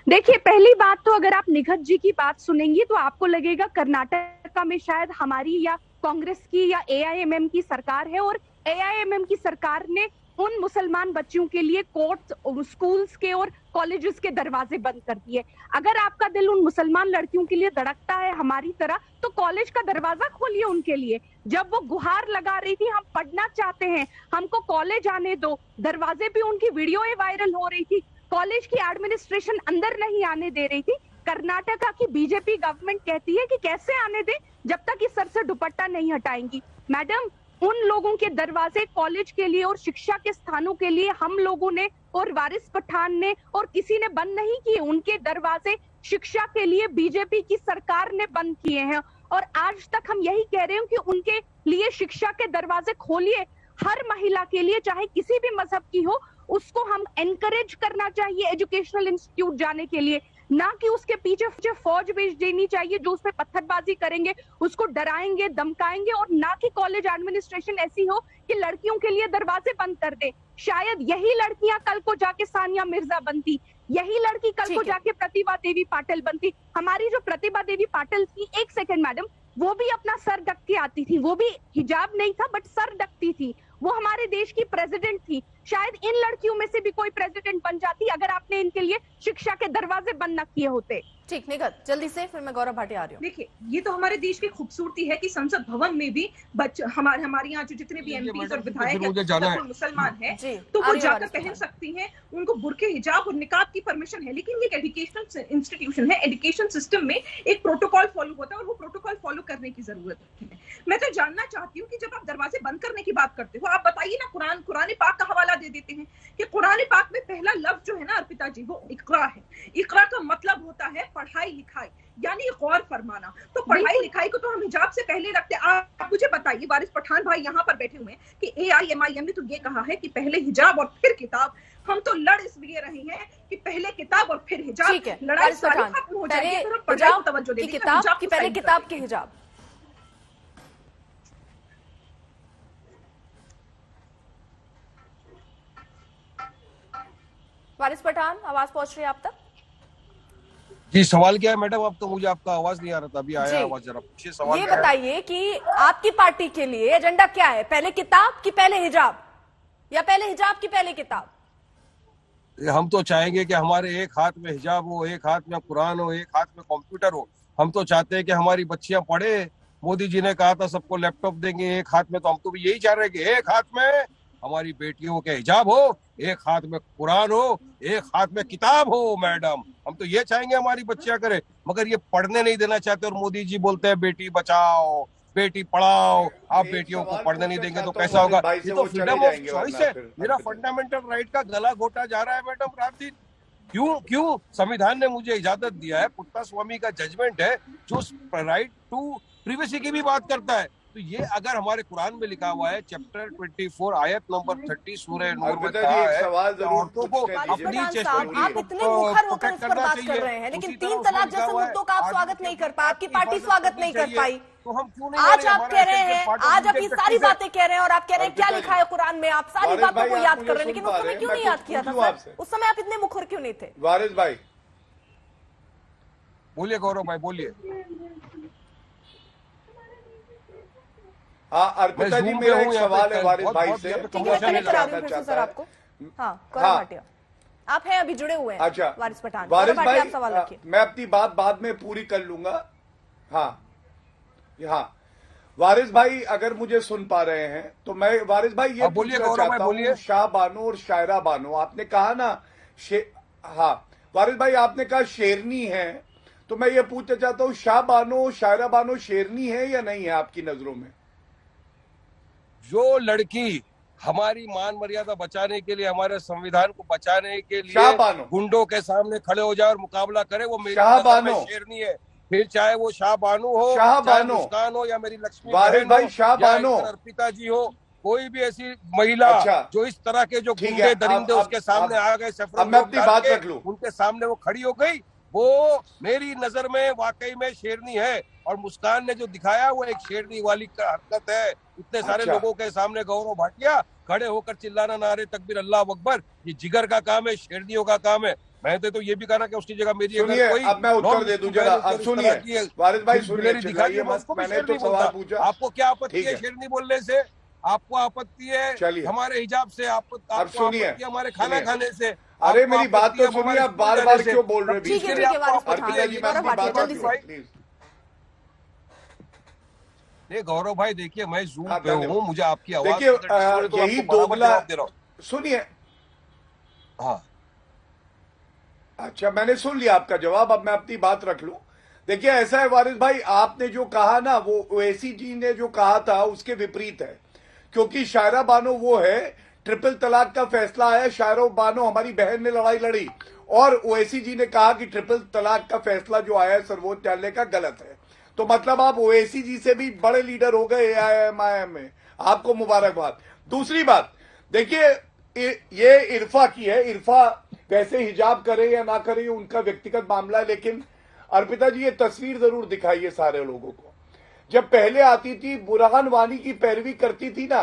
Speaker 7: देखिए पहली बात तो अगर आप निघत जी की बात सुनेंगी तो आपको लगेगा कर्नाटका में शायद हमारी या कांग्रेस की या AIMM की सरकार है, और AIMM की सरकार ने उन मुसलमान बच्चियों के लिए कोर्ट्स, स्कूल्स के और कॉलेजेस के दरवाजे बंद कर दिए। अगर आपका दिल उन मुसलमान लड़कियों के लिए धड़कता है हमारी तरह, तो कॉलेज का दरवाजा खोलिए उनके लिए। जब वो गुहार लगा रही थी, हम पढ़ना चाहते हैं, हमको कॉलेज आने दो, दरवाजे पे उनकी वीडियो वायरल हो रही थी, कॉलेज की एडमिनिस्ट्रेशन अंदर नहीं आने दे रही थी। कर्नाटका की बीजेपी गवर्नमेंट कहती है कि कैसे आने दे जब तक इस सर से दुपट्टा नहीं हटाएंगी। मैडम, उन लोगों के दरवाजे कॉलेज के लिए और शिक्षा के स्थानों के लिए हम लोगों ने और वारिस पठान ने और किसी ने बंद नहीं किए। उनके दरवाजे शिक्षा के लिए बीजेपी की सरकार ने बंद किए हैं, और आज तक हम यही कह रहे हैं कि उनके लिए शिक्षा के दरवाजे खोलिए। हर महिला के लिए, चाहे किसी भी मजहब की हो, उसको हम एनकरेज करना चाहिए एजुकेशनल इंस्टीट्यूट जाने के लिए, ना कि उसके पीछे फौज भेज देनी चाहिए जो उसमें पत्थरबाजी करेंगे, उसको डराएंगे, धमकाएंगे, और ना कि कॉलेज एडमिनिस्ट्रेशन ऐसी हो कि लड़कियों के लिए दरवाजे बंद कर दे। शायद यही लड़कियां कल को जाके सानिया मिर्जा बनती, यही लड़की कल को जाके प्रतिभा देवी पाटिल बनती। हमारी जो प्रतिभा देवी पाटिल थी, एक सेकंड मैडम, वो भी अपना सर ढक के आती थी, वो भी हिजाब नहीं था बट सर ढकती थी, वो हमारे देश की प्रेसिडेंट थी। शायद इन लड़कियों में से भी कोई प्रेसिडेंट बन जाती अगर आपने इनके लिए शिक्षा के दरवाजे बंद न किए होते।
Speaker 1: ठीक निगत, जल्दी से, फिर मैं गौरव भाटी आ रही हूँ।
Speaker 8: देखिए, ये तो हमारे देश की खूबसूरती है कि संसद भवन में भी हमारे यहाँ जो जितने भी MPs और विधायक मुसलमान है तो वो जाकर पहन सकती हैं, उनको बुरके, हिजाब और निकाब की परमिशन है। लेकिन ये एक एजुकेशनल इंस्टीट्यूशन है, एजुकेशन सिस्टम में एक प्रोटोकॉल फॉलो होता है और वो प्रोटोकॉल फॉलो करने की जरूरत है। मैं तो जानना चाहती हूँ कि जब आप दरवाजे बंद करने की बात करते हो, आप बताइए ना, कुरान पाक का हवाला दे देते हैं कि कुरान पाक में पहला लफ्ज जो है ना अर्पिता जी, वो इकरा है। इकरा का मतलब होता है पढ़ाई लिखाई, यानी गौर फरमाना। तो पढ़ाई लिखाई को तो हम हिजाब से पहले रखते हैं। आप मुझे बताइए, वारिस पठान भाई यहाँ पर बैठे हुए हैं कि AIMIM ने तो ये कहा है कि पहले हिजाब और फिर किताब। हम तो लड़ इसलिए रहे हैं कि पहले किताब और फिर हिजाब। लड़ाई सारी खत्म हो जाएगी, फिर पढ़ाई को तवज्जो देंगे।
Speaker 1: किताब की पहले किताब के हिजाब। वारिस पठान, आवाज पहुंच रही है आप तक?
Speaker 6: जी, सवाल क्या है मैडम? अब तो मुझे आपका आवाज नहीं आ रहा था, अभी आया आवाज, जरा पूछिए सवाल।
Speaker 1: ये बताइए कि आपकी पार्टी के लिए एजेंडा क्या है, पहले किताब की पहले हिजाब, या पहले हिजाब की पहले किताब?
Speaker 6: हम तो चाहेंगे कि हमारे एक हाथ में हिजाब हो, एक हाथ में कुरान हो, एक हाथ में कंप्यूटर हो। हम तो चाहते हैं कि हमारी बच्चियां पढ़े। मोदी जी ने कहा था सबको लैपटॉप देंगे एक हाथ में, तो हम तो भी यही चाह रहे हैं कि एक हाथ में हमारी बेटियों के हिजाब हो, एक हाथ में कुरान हो, एक हाथ में किताब हो। मैडम, हम तो ये चाहेंगे हमारी बच्चियां करें, मगर ये पढ़ने नहीं देना चाहते। और मोदी जी बोलते हैं बेटी बचाओ, बेटी पढ़ाओ। आप बेटियों को पढ़ने नहीं देंगे तो कैसा होगा? ये तो फ्रीडम ऑफ चॉइस है, मेरा फंडामेंटल राइट का गला घोटा जा रहा है मैडम रात दिन। क्यों संविधान ने मुझे इजाजत दिया है, पुट्टा स्वामी का जजमेंट है जो राइट टू प्रिवेसी की भी बात करता है। तो ये अगर हमारे कुरान में लिखा हुआ है चैप्टर 24 आयत नंबर 30 सूरह नूर में
Speaker 4: अर्पिता
Speaker 6: कहा
Speaker 4: जी, एक
Speaker 6: है
Speaker 4: सवाल
Speaker 6: कि
Speaker 4: जरूर
Speaker 6: औरतों को
Speaker 4: पूछने दीजिए।
Speaker 6: अपनी
Speaker 1: वारिस
Speaker 6: चेष्टा
Speaker 1: पठान साहब, आप इतने मुखर होकर उस पर बात कर रहे हैं, लेकिन 3 तलाक जैसे मुद्दों का आप स्वागत नहीं कर पाए, आपकी पार्टी स्वागत नहीं कर पाई।
Speaker 6: तो हम क्यों नहीं
Speaker 1: आज आप कह रहे हैं, आज आप ये सारी बातें कह रहे हैं और आप कह रहे हैं क्या लिखा है कुरान में, आप सारी
Speaker 4: वारिस
Speaker 1: बातों
Speaker 4: भाई,
Speaker 1: को
Speaker 4: आप
Speaker 1: याद
Speaker 4: मुझे
Speaker 1: कर रहे हैं,
Speaker 4: सुन
Speaker 1: लेकिन
Speaker 4: पा
Speaker 1: उस
Speaker 4: रहे
Speaker 1: समय
Speaker 4: हैं?
Speaker 1: क्यों
Speaker 4: मैं
Speaker 1: नहीं
Speaker 4: कुछ
Speaker 1: याद किया था
Speaker 4: पूछूं आपसे?
Speaker 1: सर? उस समय आप इतने मुखर क्यों नहीं थे?
Speaker 4: वारिस भाई
Speaker 6: बोलिए, गौरव भाई बोलिए।
Speaker 4: हाँ, अर्पिता जी, मेरा एक सवाल है वारिस भाई से।
Speaker 1: ठीक है, मैं कनेक्ट करा रही हूँ फिर से सर आपको। हाँ, गौरव भाटिया आप हैं, अभी जुड़े हुए हैं।
Speaker 4: अच्छा,
Speaker 1: वारिस पठान,
Speaker 4: वारिस
Speaker 1: भाटिया,
Speaker 4: भाई,
Speaker 1: आप सवाल रखिए।
Speaker 4: मैं अपनी बात बाद में पूरी कर लूंगा। हाँ हाँ, वारिस भाई अगर मुझे सुन पा रहे हैं तो मैं वारिस भाई ये
Speaker 6: बोलिए
Speaker 4: पूछना
Speaker 6: गौरव भाई,
Speaker 4: चाहता
Speaker 6: बोलिए।
Speaker 4: हूँ, शाह बानो और शायरा बानो आपने कहा ना, हाँ वारिस भाई आपने कहा शेरनी है, तो मैं ये पूछना चाहता हूँ शाह बानो शायरा बानो शेरनी है या नहीं है आपकी नजरों में?
Speaker 6: जो लड़की हमारी मान मर्यादा बचाने के लिए, हमारे संविधान को बचाने के लिए
Speaker 4: शाहबानो,
Speaker 6: गुंडों के सामने खड़े हो जाए और मुकाबला करे, वो मेरी
Speaker 4: शाहबानो,
Speaker 6: नजर में शेरनी है। फिर चाहे वो शाहबानो हो,
Speaker 4: शाहबानो,
Speaker 6: चाहे मुस्कान हो, या मेरी लक्ष्मी
Speaker 4: वारिस
Speaker 6: बहन
Speaker 4: भाई
Speaker 6: हो,
Speaker 4: शाहबानो,
Speaker 6: या अर्पिता जी हो, कोई भी ऐसी महिला
Speaker 4: अच्छा,
Speaker 6: जो इस तरह के जो
Speaker 4: ठीक
Speaker 6: गुंडे
Speaker 4: है,
Speaker 6: दरिंदे उसके सामने आ गए,
Speaker 4: अब मैं अपनी बात रख लूं।
Speaker 6: उनके सामने वो खड़ी हो गई, वो मेरी नजर में वाकई में शेरनी है। और मुस्कान ने जो दिखाया वो एक शेरनी वाली का हरकत है। इतने सारे
Speaker 4: अच्छा,
Speaker 6: लोगों के सामने गौरव भाटिया खड़े होकर चिल्लाना, नारे तकबीर, अल्लाह अकबर, ये जिगर का काम है, शेरनियों का काम है। मैं तो ये भी कहा ना कि उसकी जगह मेरी
Speaker 4: सुनिए,
Speaker 6: कोई
Speaker 4: अब मैं उत्तर दे दूं जरा। अब सुनिए वारिस भाई, सुनिए, चिल्लाइए मत, मैंने तो सवाल पूछा।
Speaker 6: आपको क्या आपत्ति है शेरनी बोलने से? आपको आपत्ति है हमारे हिजाब से? आपको
Speaker 4: सुनिए,
Speaker 6: हमारे खाना खाने से?
Speaker 4: अरे मेरी बात तो सुनिए, आप बार बार क्यों बोल रहे हैं?
Speaker 1: ठीक है, ठीक है, वारिस पठान,
Speaker 4: अर्पिता जी, मैं अपनी बात
Speaker 1: जल्दी से।
Speaker 4: प्लीज।
Speaker 6: नहीं गौरव भाई देखिए, मैं जूम
Speaker 4: हाँ,
Speaker 6: पे हूँ, मुझे आपकी आवाज
Speaker 4: देखिए, यही दोगला, सुनिए,
Speaker 6: हाँ
Speaker 4: अच्छा मैंने सुन लिया आपका जवाब, अब मैं अपनी बात रख लूं। देखिए ऐसा है वारिस भाई, आपने जो कहा ना वो ओवैसी जी ने जो कहा था उसके विपरीत है, क्योंकि शायरा बानो वो है, ट्रिपल तलाक का फैसला आया, शायरा बानो हमारी बहन ने लड़ाई लड़ी, और ओवैसी जी ने कहा कि ट्रिपल तलाक का फैसला जो आया है सर्वोच्च न्यायालय का गलत है। तो मतलब आप ओवैसी जी से भी बड़े लीडर हो गए AIMIM में, आपको मुबारकबाद। दूसरी बात देखिए, ये इरफा की है, इरफा वैसे हिजाब करे या ना करे उनका व्यक्तिगत मामला है, लेकिन अर्पिता जी ये तस्वीर जरूर दिखाइए सारे लोगों को। जब पहले आती थी, बुरहान वानी की पैरवी करती थी ना,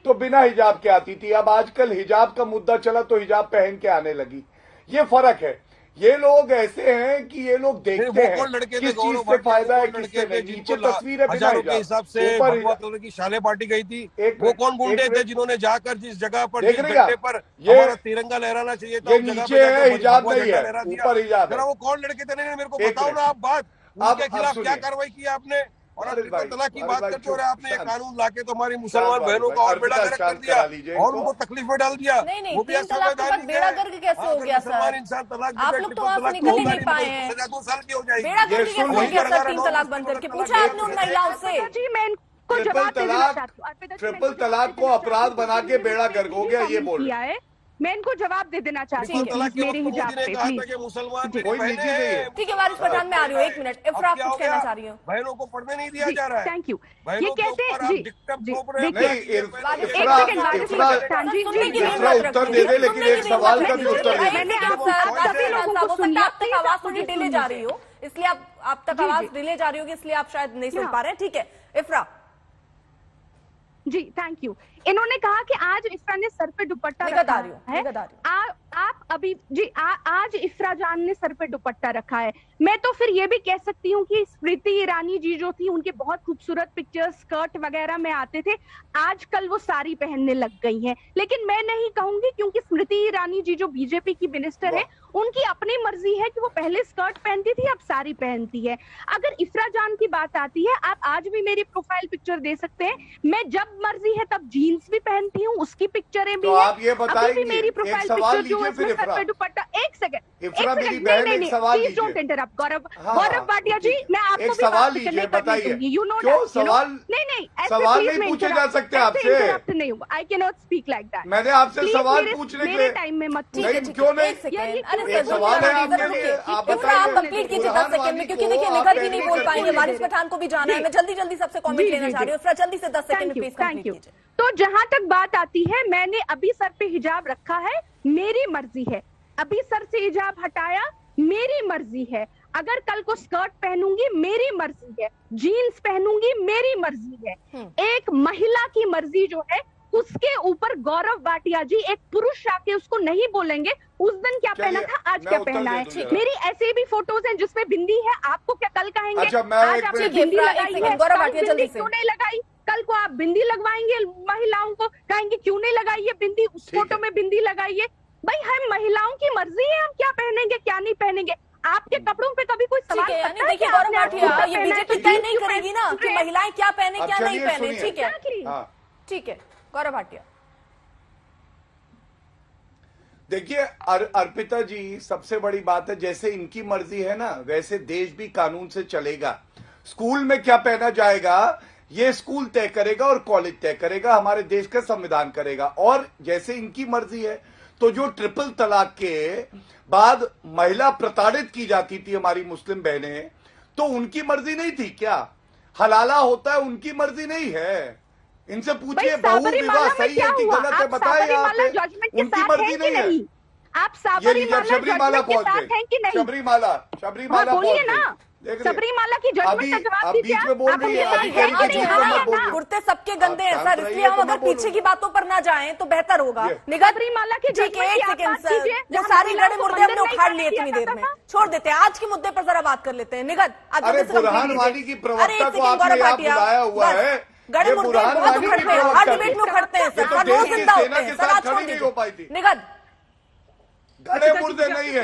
Speaker 4: तो बिना हिजाब के आती थी, अब आजकल हिजाब का मुद्दा चला तो हिजाब पहन के आने लगी। ये फर्क है। ये लोग ऐसे हैं कि ये लोग देखते हैं किस चीज से फायदा है, किससे नहीं। नीचे तस्वीर है बिना
Speaker 6: के हिसाब से भगवा कलर की शाले पार्टी गई थी, वो कौन गुंडे थे जिन्होंने जाकर जिस जगह पर, जिस गड्ढे पर हमारा तिरंगा लहराना चाहिए था,
Speaker 4: ये नीचे है, हिजाब नहीं है, ऊपर हिजाब है।
Speaker 6: वो कौन लड़के थे? नहीं मेरे को बताओ ना आप बात, उनके खिलाफ क्या कार्रवाई की आपने? और ट्रिपल तलाक की बात करते हो, आपने ये कानून लाके तो हमारी मुसलमान बहनों को और बेड़ा गर्क कर दिया और उनको तकलीफ में डाल दिया।
Speaker 1: नहीं,
Speaker 6: वो भी
Speaker 1: 3 तलाक के बाद बेड़ा गर्क कैसे हो गया सर?
Speaker 6: इंसान तलाक
Speaker 1: आप लोग तो वहां से निकल ही नहीं पाए हैं।
Speaker 6: सजा 2 साल की हो जाएगी।
Speaker 1: बेड़ा गर्क कैसे हो गया सर 3 तलाक बंद करके? पूछा आपने उन महिलाओं से?
Speaker 7: जी मैं इनको जवाब देना चाहती हूँ।
Speaker 4: ट्रिपल तलाक को अपराध बना के बेड़ा गर्क हो गया, ये बोल
Speaker 7: किया है। मैं इनको जवाब दे देना चाहती हूँ मेरे हिजाब पे, प्लीज।
Speaker 6: मुसलमान
Speaker 4: कोई निजी नहीं है।
Speaker 1: ठीक है वारिस पठान, मैं आ रही हूँ, 1 मिनट। इफ्रा आप कुछ कहना चाह रही हूँ?
Speaker 6: बहनों को पढ़ने नहीं दिया जा रहा है।
Speaker 7: Thank you. ये कहते हैं जी,
Speaker 4: उत्तर दे दे, लेकिन एक सवाल का भी उत्तर दे।
Speaker 7: मैंने आप सभी लोगों को सुन लिया,
Speaker 1: आप तक आवाज थोड़ी डिले जा रही हो, इसलिए आप तक आवाज डिले जा रही होगी, इसलिए आप शायद नहीं सुन पा रहे हैं। ठीक है इफ्रा
Speaker 7: जी, थैंक यू। इन्होंने कहा कि आज इफ्रा ने सर पे दुपट्टा रखा है। आप अभी जी आज इफ्रा जान ने सर पे दुपट्टा रखा है। मैं तो फिर ये भी कह सकती हूँ कि स्मृति ईरानी जी जो थी, उनके बहुत खूबसूरत पिक्चर्स स्कर्ट वगैरह में आते थे, आजकल वो साड़ी पहनने लग गई हैं। लेकिन मैं नहीं कहूंगी, क्योंकि स्मृति ईरानी जी जो बीजेपी की मिनिस्टर है, उनकी अपनी मर्जी है कि वो पहले स्कर्ट पहनती थी, अब साड़ी पहनती है। अगर इफ्रा जान की बात आती है, आप आज भी मेरी प्रोफाइल पिक्चर दे सकते हैं, मैं जब मर्जी है तब जीन्स भी पहनती हूँ, उसकी पिक्चरें भी
Speaker 4: तो आप ये बताइए,
Speaker 7: मेरी प्रोफाइल पिक्चर जो है सर पे दुपट्टा। एक second please don't interrupt Gaurav Bhatia जी, मैं आपको
Speaker 4: एक सवाल लीजिए, बताइए क्यों सवाल नहीं पूछे जा सकते आपसे?
Speaker 7: नहीं, I can not speak like that.
Speaker 4: मैंने आपसे सवाल पूछने के
Speaker 7: मेरे टाइम में मत
Speaker 4: क्यों नहीं? एक सवाल है आपके लिए, आप बताइए।
Speaker 1: कंप्लीट कीजिए 10 सेकंड में, क्योंकि देखिए निगत भी नहीं बोल पाएंगे, वारिस पठान को भी जाना है। मैं जल्दी से सबसे कमेंट लेना चाह रही हूँ। जल्दी से 10 सेकंड में प्लीज कंप्लीट कीजिए।
Speaker 7: तो जहां तक बात आती है, मैंने अभी सर पे हिजाब रखा है, मेरी मर्जी है। अभी सर से हिजाब हटाया, मेरी मर्जी है। अगर कल को स्कर्ट पहनूंगी, मेरी मर्जी है। जीन्स पहनूंगी, मेरी मर्जी है। एक महिला की मर्जी जो है, उसके ऊपर गौरव भाटिया जी एक पुरुष आके उसको नहीं बोलेंगे उस दिन क्या पहना था, आज क्या पहना है। मेरी ऐसे भी फोटोज हैं जिसमें बिंदी है, आपको क्या कल कहेंगे
Speaker 4: अच्छा,
Speaker 7: आज आपने बिंदी लगाई है,
Speaker 1: गौरव भाटिया जल्दी से।
Speaker 7: क्यों नहीं लगाई? कल को आप बिंदी लगवाएंगे महिलाओं को, कहेंगे क्यों नहीं लगाई है बिंदी, उस फोटो में बिंदी लगाइए। भाई हम महिलाओं की मर्जी है, हम क्या पहनेंगे क्या नहीं पहनेंगे। आपके कपड़ों पे कभी कोई सवाल करता है?
Speaker 1: देखिए गौरव भाटिया, ये बीजेपी तय नहीं करेगी ना कि महिलाएं क्या पहने क्या नहीं पहने। ठीक है, ठीक है गौरव भाटिया।
Speaker 4: देखिए अर्पिता जी, सबसे बड़ी बात है, जैसे इनकी मर्जी है ना, वैसे देश भी कानून से चलेगा। स्कूल में क्या पहना जाएगा ये स्कूल तय करेगा और कॉलेज तय करेगा, हमारे देश का संविधान करेगा। और जैसे इनकी मर्जी है, तो जो ट्रिपल तलाक के बाद महिला प्रताड़ित की जाती थी हमारी मुस्लिम बहनें, तो उनकी मर्जी नहीं थी क्या? हलाला होता है, उनकी मर्जी नहीं है। इनसे पूछिए बहु विवाह सही है कि गलत है, बताए यहाँ पे। उनकी मर्जी नहीं है।
Speaker 7: आप
Speaker 4: शबरीमाला पहुंच गए, शबरीमाला
Speaker 7: बोलिए ना, शबरीमाला की जजमेंट का जवाब दीजिए।
Speaker 4: बीच में बोल रही है,
Speaker 1: कुर्ते सबके गंदे हैं सर, इसलिए हम अगर पीछे की बातों पर ना जाएं तो बेहतर होगा।
Speaker 7: शबरीमाला की
Speaker 1: ठीक है, एक सेकंड सर, वो सारी गड़े मुर्दे हमने उखाड़ लिए इतनी देर में, छोड़ देते हैं। आज के मुद्दे पर जरा बात कर लेते हैं। निगत,
Speaker 4: अरे बुरहान वानी की प्रवक्ता को आपने यहाँ बुलाया हुआ है,
Speaker 1: गड़े मुर्दे बहुत उखड़ते हैं, हर डिबेट में उखड़ते हैं सर, हर रोज जिंदा होते हैं सर। आज छोड़ दीजिए निगत,
Speaker 4: गड़े मुर्दे नहीं है,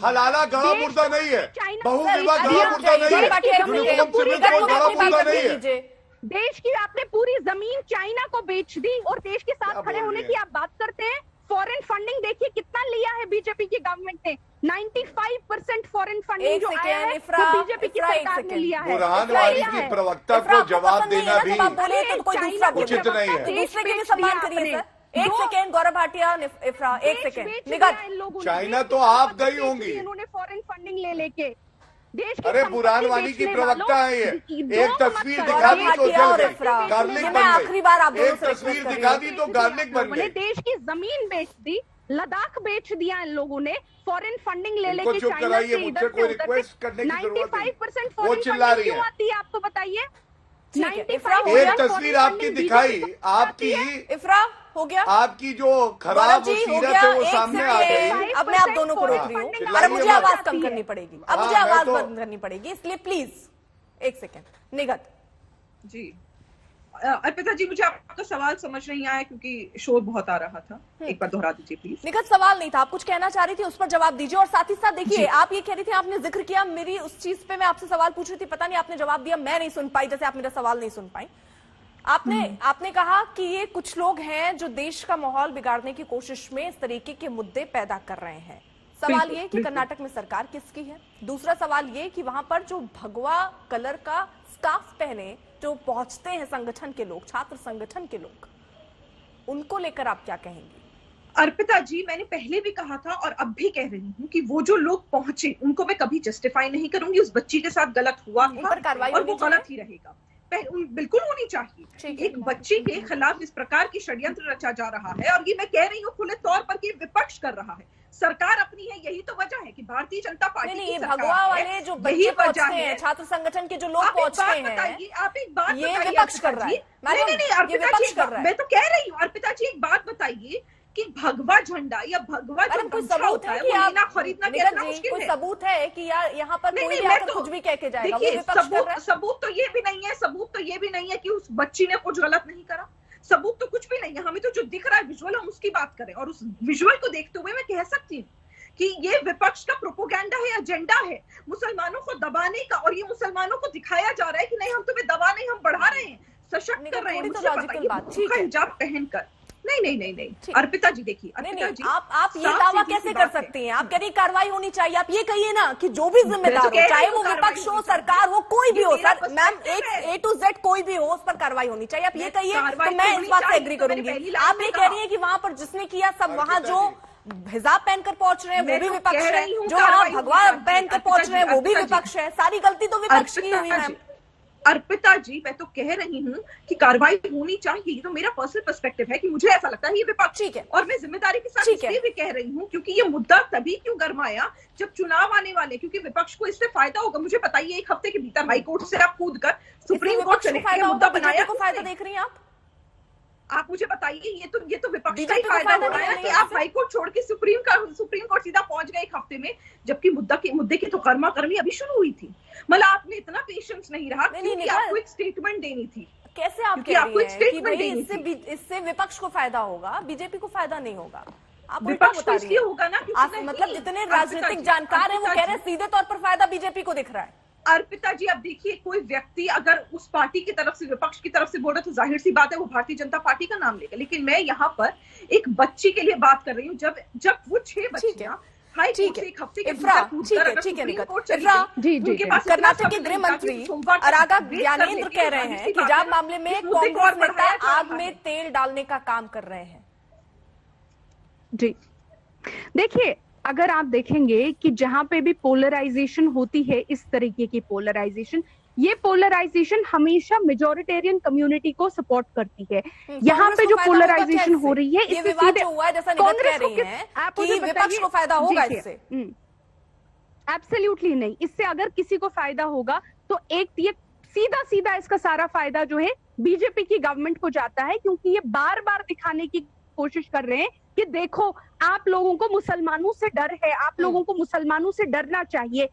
Speaker 4: हलाला गड़ा मुर्दा नहीं है, बहु विवाह गड़ा मुर्दा नहीं है, यूनिफॉर्म सिविल कोड गड़ा मुर्दा नहीं है।
Speaker 7: देश की आपने पूरी जमीन चाइना को बेच दी और देश के साथ खड़े होने की आप बात करते हैं। फॉरेन फंडिंग देखिए कितना लिया है बीजेपी की गवर्नमेंट ने, 95% फॉरेन फंडिंग जो आया है वो बीजेपी की सरकार ने लिया है।
Speaker 4: बुरहान वानी की प्रवक्ता को जवाब देना भी उचित नहीं है।
Speaker 1: दूसरे के भी सम्मान करिए सर। एक सेकेंड गौरव भाटिया, इफ्रा एक सेकेंड। निगत,
Speaker 4: चाइना तो आप गई होंगी,
Speaker 7: इन्होंने फॉरेन फंडिंग ले लेके देश।
Speaker 4: अरे बुरहान वानी की प्रवक्ता है ये, एक तस्वीर दिखा दी तो जल गई, गार्लिक बन गई।
Speaker 1: आखिरी बार आप
Speaker 4: एक तस्वीर दिखा दी तो गार्लिक बन गई।
Speaker 7: देश की जमीन बेच दी, लद्दाख बेच दिया इन लोगों ने, फॉरेन फंडिंग ले लेके
Speaker 4: चुप कराइए, मुझसे कोई रिक्वेस्ट करने की जरूरत नहीं।
Speaker 7: 95%
Speaker 4: वो
Speaker 7: फॉरेन
Speaker 4: चिल्ला रही
Speaker 7: फंडिंग क्यों आती है आपको बताइए?
Speaker 4: एक तस्वीर आपकी दिखाई, आपकी
Speaker 1: इफ्रा हो गया,
Speaker 4: आपकी जो खराब सीरत है वो सामने आ गई।
Speaker 1: अब मैं आप दोनों को रोक रही हूँ, अरे मुझे आवाज कम करनी पड़ेगी, अब मुझे आवाज बंद करनी पड़ेगी, इसलिए प्लीज एक सेकेंड। निगत
Speaker 8: जी, अर्पिता जी, मुझे आपका सवाल समझ नहीं आया क्योंकि शोर बहुत आ रहा था, एक बार दोहरा दीजिए प्लीज।
Speaker 1: निगत, सवाल नहीं था, आप कुछ कहना चाह रही थी, उस पर जवाब दीजिए। और साथ ही साथ देखिए, आप ये कह रही थी, आपने जिक्र किया मेरी उस चीज पे, मैं आपसे सवाल पूछ रही थी, पता नहीं आपने जवाब दिया, मैं नहीं सुन पाई, जैसे आप मेरा सवाल नहीं सुन पाई। आपने कहा कि ये कुछ लोग हैं जो देश का माहौल बिगाड़ने की कोशिश में इस तरीके के मुद्दे पैदा कर रहे हैं। सवाल ये कि कर्नाटक में सरकार किसकी है? दूसरा सवाल ये कि वहां पर जो भगवा कलर का स्कार्फ पहने जो पहुंचते हैं संगठन के लोग, छात्र संगठन के लोग, उनको लेकर आप क्या कहेंगी?
Speaker 8: अर्पिता जी, मैंने पहले भी कहा था और अब भी कह रही हूँ कि वो जो लोग पहुंचे उनको मैं कभी जस्टिफाई नहीं करूंगी। उस बच्ची के साथ गलत हुआ था और वो गलत ही रहेगा, बिल्कुल होनी चाहिए। एक बच्ची के खिलाफ इस प्रकार की षड्यंत्र रचा जा रहा है और ये मैं कह रही हूँ खुले तौर पर कि विपक्ष कर रहा है, सरकार अपनी है, यही तो वजह है कि भारतीय जनता पार्टी की सरकार
Speaker 1: भगवा वाले जो बच्चे पहुंचते हैं, छात्र संगठन के जो लोग पहुंचते हैं,
Speaker 8: आप एक बात
Speaker 1: ये विपक्ष कर रहा है।
Speaker 8: नहीं अर्पिता जी, मैं तो कह रही हूँ अर्पिता जी, एक बात बताइए कि भगवा झंडा या भगवा जो
Speaker 1: कोई सबूत है कि आप
Speaker 8: खरीदना कितना मुश्किल है?
Speaker 1: कोई सबूत है कि यार यहाँ पर कोई भी आकर कुछ भी कह के जाएगा?
Speaker 8: सबूत तो ये भी नहीं है कि उस बच्ची ने कुछ गलत नहीं करा, सबूत तो कुछ भी नहीं है। हमें तो जो दिख रहा है विजुअल, हम उसकी बात करें और उस विजुअल को देखते हुए मैं कह सकती हूँ कि ये विपक्ष का प्रोपोगेंडा है, एजेंडा है मुसलमानों को दबाने का, और ये मुसलमानों को दिखाया जा रहा है कि नहीं हम तुम्हें दबा नहीं, हम बढ़ा रहे हैं, सशक्त कर रहे हैं। मुझे बताइए हिजाब पहनकर नहीं अर्पिता जी, देखिए अर्पिता जी,
Speaker 1: आप ये दावा कैसे कर सकती हैं? आप कह रही कार्रवाई होनी चाहिए, आप ये कहिए ना कि जो भी जिम्मेदार हो, चाहे वो विपक्ष हो, सरकार हो, कोई भी हो, sir ma'am A to Z कोई भी हो, उस पर कार्रवाई होनी चाहिए, आप ये कहिए तो मैं इस बात से एग्री करूंगी। आप ये कह रही है कि वहां पर जिसने किया सब, वहां जो हिजाब पहनकर पहुंच रहे हैं वो
Speaker 8: मैं
Speaker 1: भी
Speaker 8: तो
Speaker 1: विपक्ष
Speaker 8: कह
Speaker 1: है,
Speaker 8: रही हूं
Speaker 1: जो वहां
Speaker 8: कार्रवाई
Speaker 1: भगवा
Speaker 8: होनी चाहिए।
Speaker 1: पहनकर पहुंच रहे हैं वो भी
Speaker 8: अर्पिता जी,
Speaker 1: विपक्ष है। सारी गलती तो विपक्ष की हुई है।
Speaker 8: अर्पिता जी, मैं तो कह रही हूँ कि कार्रवाई होनी चाहिए। ये तो मेरा पर्सनल पर्सपेक्टिव है कि मुझे ऐसा लगता है ये विपक्ष
Speaker 1: ठीक है।
Speaker 8: और मैं जिम्मेदारी के साथ
Speaker 1: ठीक है।
Speaker 8: इसलिए भी कह रही हूँ क्योंकि ये मुद्दा तभी क्यों गरमाया जब चुनाव आने वाले, क्योंकि विपक्ष को इससे फायदा होगा। मुझे बताइए, एक हफ्ते के भीतर हाई कोर्ट से आप कूद कर सुप्रीम कोर्ट चले गए, मुद्दा बनाया,
Speaker 1: को फायदा देख रही हैं
Speaker 8: आप मुझे बताइए। ये तो विपक्ष का ही
Speaker 1: बीजेपी को
Speaker 8: फायदा
Speaker 1: फायदा
Speaker 8: हो रहा है
Speaker 1: नहीं
Speaker 8: कि
Speaker 1: है
Speaker 8: आप हाई कोर्ट छोड़ के सुप्रीम कोर्ट सीधा पहुंच गए एक हफ्ते में, जबकि मुद्दे की तो कर्मा कर्मी अभी शुरू हुई थी। मतलब आपने इतना पेशेंस नहीं रहा क्योंकि आपको एक स्टेटमेंट देनी थी।
Speaker 1: कैसे आप कह रही हैं कि भाई इससे विपक्ष को फायदा होगा, बीजेपी को फायदा नहीं होगा? आप
Speaker 8: विपक्ष को इसलिए होगा ना
Speaker 1: आप मतलब जितने राजनीतिक जानकार हैं वो कह रहे हैं सीधे तौर पर फायदा बीजेपी को दिख रहा है।
Speaker 8: अर्पिता जी, अब देखिए, कोई व्यक्ति अगर उस पार्टी की तरफ से, विपक्ष की तरफ से बोल रहा तो जाहिर सी बात है वो भारतीय जनता पार्टी का नाम लेगा। लेकिन मैं यहाँ पर एक बच्ची के लिए बात कर रही हूँ। जब वो 6 बच्चियां हाई कोर्ट से एक हफ्ते के
Speaker 1: कर्नाटक के गृह मंत्री अरागा ज्ञानेंद्र कह रहे हैं कि हिजाब मामले में कांग्रेस नेता आग में तेल डालने का काम कर रहे हैं।
Speaker 7: जी देखिए, अगर आप देखेंगे कि जहां पे भी पोलराइजेशन होती है, इस तरीके की पोलराइजेशन, ये पोलराइजेशन हमेशा मेजॉरिटेरियन कम्युनिटी को सपोर्ट करती है। यहाँ पे जो पोलराइजेशन हो रही है,
Speaker 1: इससे सीधे हुआ है, जैसा निगत कह रही हैं कि विपक्ष को फायदा होगा इससे।
Speaker 7: एब्सोल्युटली नहीं। इससे अगर किसी को फायदा होगा तो ये सीधा सीधा इसका सारा फायदा जो है बीजेपी की गवर्नमेंट को जाता है, क्योंकि ये बार बार दिखाने की कोशिश कर रहे हैं कि देखो, आप लोगों को मुसलमानों से डर है, आप लोगों को मुसलमानों से डरना चाहिए।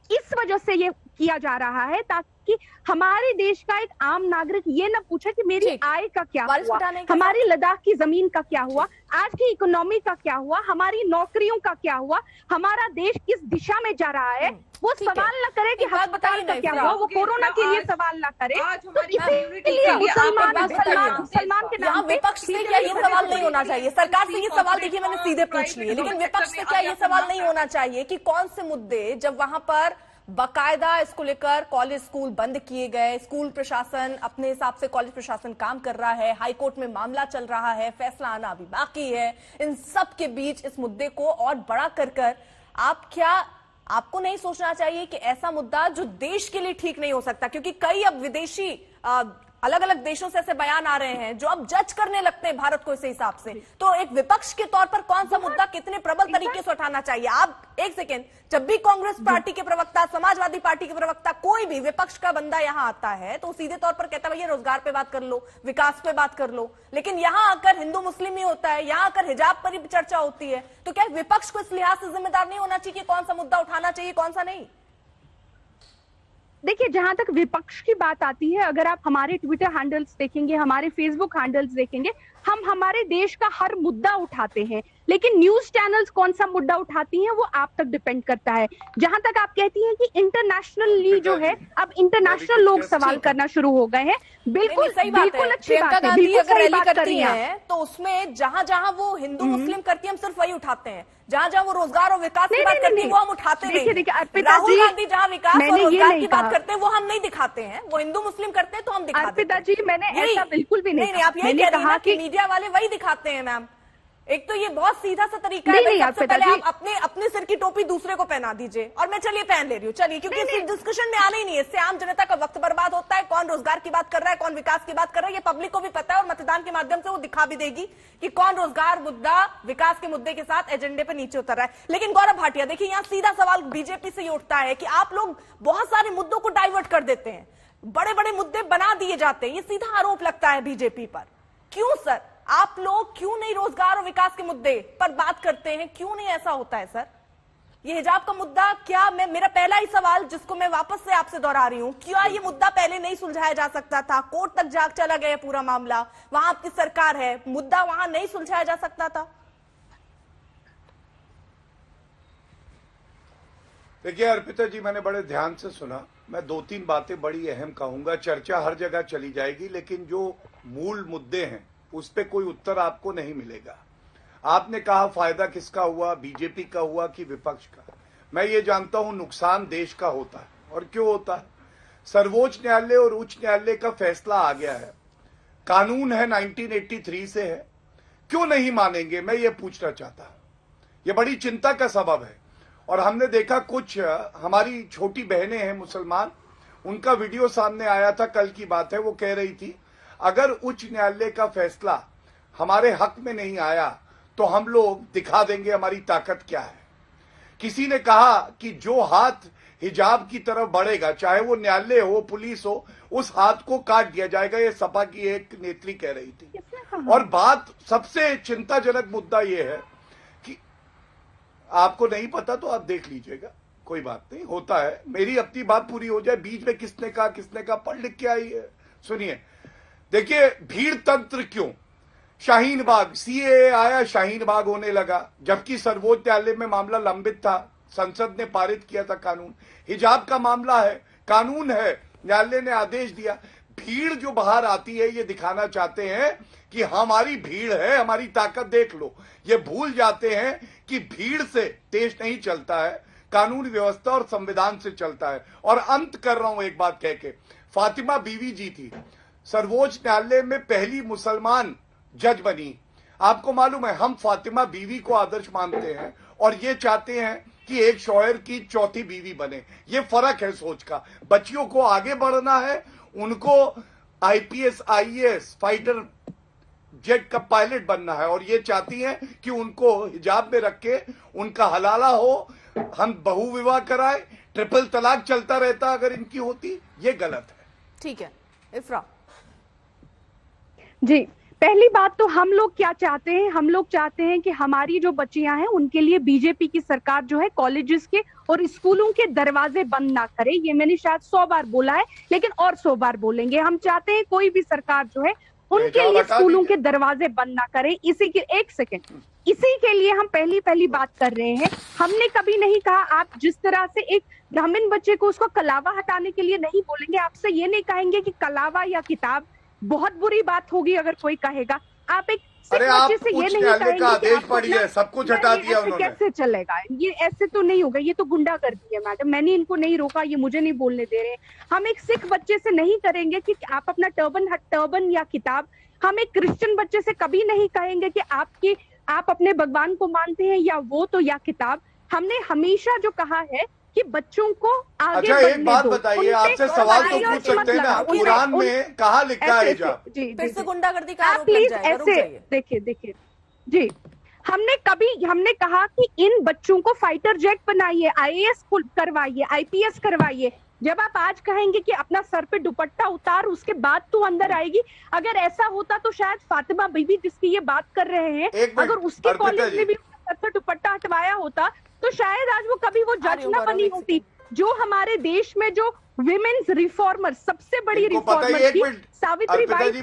Speaker 7: इस वजह से ये किया जा रहा है ताकि हमारे देश का एक आम नागरिक ये न पूछे कि मेरी आय का क्या हुआ, हमारी लद्दाख की जमीन का क्या हुआ, आज की इकोनॉमी का क्या हुआ, हमारी नौकरियों का क्या हुआ, हमारा देश किस दिशा में जा रहा है। वो सवाल न करे कि अस्पताल का क्या हुआ, वो कोरोना के लिए सवाल न करे। तो किसी लिए मुसलमान के नाम पे
Speaker 1: विपक्ष से क्या ये सवाल नहीं होना चाहिए? सरकार से ये सवाल देखिए मैंने सीधे पूछ लिए, लेकिन विपक्ष से क्या ये सवाल नहीं होना चाहिए कि कौन से मुद्दे, जब वहां पर बाकायदा इसको लेकर कॉलेज स्कूल बंद किए गए, स्कूल प्रशासन अपने हिसाब से, कॉलेज प्रशासन काम कर रहा है, हाई कोर्ट में मामला चल रहा है, फैसला आना अभी बाकी है, इन सब के बीच इस मुद्दे को और बड़ा कर आपको नहीं सोचना चाहिए कि ऐसा मुद्दा जो देश के लिए ठीक नहीं हो सकता, क्योंकि कई अब विदेशी अलग अलग देशों से ऐसे बयान आ रहे हैं जो अब जज करने लगते हैं भारत को इस हिसाब से, तो एक विपक्ष के तौर पर कौन सा मुद्दा कितने प्रबल तरीके से उठाना चाहिए? आप एक सेकेंड, जब भी कांग्रेस पार्टी के प्रवक्ता, समाजवादी पार्टी के प्रवक्ता, कोई भी विपक्ष का बंदा यहां आता है तो सीधे तौर पर कहता है भैया रोजगार पे बात कर लो, विकास पे बात कर लो, लेकिन यहां आकर हिंदू मुस्लिम ही होता है, यहां आकर हिजाब पर ही चर्चा होती है। तो क्या विपक्ष को इस लिहाज से जिम्मेदार नहीं होना चाहिए कि कौन सा मुद्दा उठाना चाहिए, कौन सा नहीं?
Speaker 7: देखिए, जहां तक विपक्ष की बात आती है, अगर आप हमारे ट्विटर हैंडल्स देखेंगे, हमारे फेसबुक हैंडल्स देखेंगे, हम हमारे देश का हर मुद्दा उठाते हैं, लेकिन न्यूज चैनल्स कौन सा मुद्दा उठाती हैं वो आप तक डिपेंड करता है। जहां तक आप कहती हैं कि इंटरनेशनली जो है, अब इंटरनेशनल लोग सवाल करना शुरू हो गए हैं, बिल्कुल सही बात है।
Speaker 1: प्रियंका गांधी अगर रैली करती हैं तो उसमें जहां जहां वो हिंदू मुस्लिम करती है हम सिर्फ वही उठाते हैं, जहां जहां वो रोजगार और विकास की बात करती है वो हम उठाते नहीं। राहुल गांधी जहां विकास और रोजगार की बात करते हैं वो हम नहीं दिखाते हैं, वो हिंदू मुस्लिम करते हैं तो हम दिखाते हैं।
Speaker 7: अर्पिता जी, मैंने ऐसा बिल्कुल भी नहीं,
Speaker 1: आप यही कह रही हैं कि मीडिया वाले वही दिखाते हैं। मैम, एक तो ये बहुत सीधा सा तरीका है, सबसे पहले आप अपने सिर की टोपी दूसरे को पहना दीजिए, और मैं चलिए पहन ले रही हूँ, चलिए, क्योंकि इस डिस्कशन में आना ही नहीं है, इससे आम जनता का वक्त बर्बाद होता है। कौन रोजगार की बात कर रहा है, कौन विकास की बात कर रहा है, ये पब्लिक को भी पता है, और मतदान के माध्यम से वो दिखा भी देगी कि कौन रोजगार मुद्दा विकास के मुद्दे के साथ एजेंडे पे नीचे उतर रहा है। लेकिन गौरव भाटिया, देखिए, यहाँ सीधा सवाल बीजेपी से ये उठता है कि आप लोग बहुत सारे मुद्दों को डाइवर्ट कर देते हैं, बड़े बड़े मुद्दे बना दिए जाते हैं, ये सीधा आरोप लगता है बीजेपी पर। क्यों सर, आप लोग क्यों नहीं रोजगार और विकास के मुद्दे पर बात करते हैं? क्यों नहीं ऐसा होता है सर? ये हिजाब का मुद्दा, क्या मेरा पहला ही सवाल जिसको मैं वापस से आपसे दोहरा रही हूं, क्या ये मुद्दा पहले नहीं सुलझाया जा सकता था? कोर्ट तक जाग चला गया पूरा मामला, वहां आपकी सरकार है, मुद्दा वहां नहीं सुलझाया जा सकता था?
Speaker 4: देखिए अर्पिता जी, मैंने बड़े ध्यान से सुना, मैं 2-3 बातें बड़ी अहम कहूंगा, चर्चा हर जगह चली जाएगी, लेकिन जो मूल मुद्दे हैं उस पे कोई उत्तर आपको नहीं मिलेगा। आपने कहा फायदा किसका हुआ, बीजेपी का हुआ कि विपक्ष का? मैं ये जानता हूं नुकसान देश का होता है, और क्यों होता है? सर्वोच्च न्यायालय और उच्च न्यायालय का फैसला आ गया है, कानून है 1983 से है, क्यों नहीं मानेंगे? मैं ये पूछना चाहता हूं। ये बड़ी चिंता का सबब है। और हमने देखा कुछ हमारी छोटी बहनें हैं मुसलमान, उनका वीडियो सामने आया था, कल की बात है, वो कह रही थी अगर उच्च न्यायालय का फैसला हमारे हक में नहीं आया तो हम लोग दिखा देंगे हमारी ताकत क्या है। किसी ने कहा कि जो हाथ हिजाब की तरफ बढ़ेगा, चाहे वो न्यायालय हो, पुलिस हो, उस हाथ को काट दिया जाएगा। ये सपा की एक नेत्री कह रही थी। और बात सबसे चिंताजनक मुद्दा ये है कि आपको नहीं पता तो आप देख लीजिएगा, कोई बात नहीं, होता है। मेरी अपनी बात पूरी हो जाए, बीच में किसने कहा पढ़ लिख के आई है। सुनिए, देखिए भीड़ तंत्र क्यों, शाहीन बाग, सीएए आया, शाहीन बाग होने लगा, जबकि सर्वोच्च न्यायालय में मामला लंबित था, संसद ने पारित किया था कानून। हिजाब का मामला है, कानून है, न्यायालय ने आदेश दिया। भीड़ जो बाहर आती है ये दिखाना चाहते हैं कि हमारी भीड़ है, हमारी ताकत देख लो। ये भूल जाते हैं कि भीड़ से देश नहीं चलता है, कानून व्यवस्था और संविधान से चलता है। और अंत कर रहा हूं एक बात कह के, फातिमा बीवी जी थी, सर्वोच्च न्यायालय में पहली मुसलमान जज बनी। आपको मालूम है हम फातिमा बीवी को आदर्श मानते हैं और ये चाहते हैं कि एक शौहर की चौथी बीवी बने। ये फर्क है सोच का। बच्चियों को आगे बढ़ना है, उनको आईपीएस आईएएस फाइटर जेट का पायलट बनना है और ये चाहती हैं कि उनको हिजाब में रख के उनका हलाला हो, हम बहु विवाह कराए, ट्रिपल तलाक चलता रहता अगर इनकी होती। ये गलत है।
Speaker 1: ठीक है इफ्रा
Speaker 7: जी, पहली बात तो हम लोग क्या चाहते हैं, हम लोग चाहते हैं कि हमारी जो बच्चियां हैं उनके लिए बीजेपी की सरकार जो है कॉलेजेस के और स्कूलों के दरवाजे बंद ना करे। ये मैंने शायद 100 बार बोला है, लेकिन और 100 बार बोलेंगे। हम चाहते हैं कोई भी सरकार जो है उनके लिए स्कूलों के दरवाजे बंद ना करे। इसी के एक सेकंड, इसी के लिए हम पहली बात कर रहे हैं। हमने कभी नहीं कहा, आप जिस तरह से एक ब्राह्मण बच्चे को उसको कलावा हटाने के लिए नहीं बोलेंगे, आपसे ये नहीं कहेंगे कि कलावा या किताब बहुत बुरी बात होगी अगर कोई कहेगा। आप एक
Speaker 4: अरे आप उच्च न्यायालय का आदेश पढ़िए, सब कुछ हटा दिया उन्होंने।
Speaker 7: कैसे चलेगा ये? ऐसे तो नहीं होगा, ये तो गुंडागर्दी है मैडम। मैंने इनको नहीं रोका, ये मुझे नहीं बोलने दे रहे। हम एक सिख बच्चे से नहीं करेंगे कि आप अपना टर्बन या किताब। हम एक क्रिश्चियन बच्चे से कभी नहीं कहेंगे कि आप अपने भगवान को मानते हैं या वो तो या किताब। हमने हमेशा जो कहा है कि बच्चों को आगे
Speaker 4: अच्छा एक बात बताइए, आपसे सवाल तो पूछ सकते हैं ना, कुरान में कहाँ लिखा है हिजाब?
Speaker 1: फिर से गुंडागर्दी का आरोप
Speaker 7: प्लीज
Speaker 1: लग जाएगा।
Speaker 7: ऐसे देखिए जी, हमने कहा कि इन बच्चों को फाइटर जेट बनाइए, आईएएस करवाइए, आईपीएस करवाइए। जब आप आज कहेंगे कि अपना सर पे दुपट्टा उतार, उसके बाद तो अंदर आएगी। अगर ऐसा होता तो शायद फातिमा बीबी जिसकी ये बात कर रहे हैं, अगर उसके कॉलेज में भी सर से दुपट्टा हटवाया होता तो शायद आज वो कभी वो जज ना बनी होती। जो हमारे देश में जो विमेन्स रिफॉर्मर, सबसे बड़ी रिफॉर्मर थी सावित्रीबाई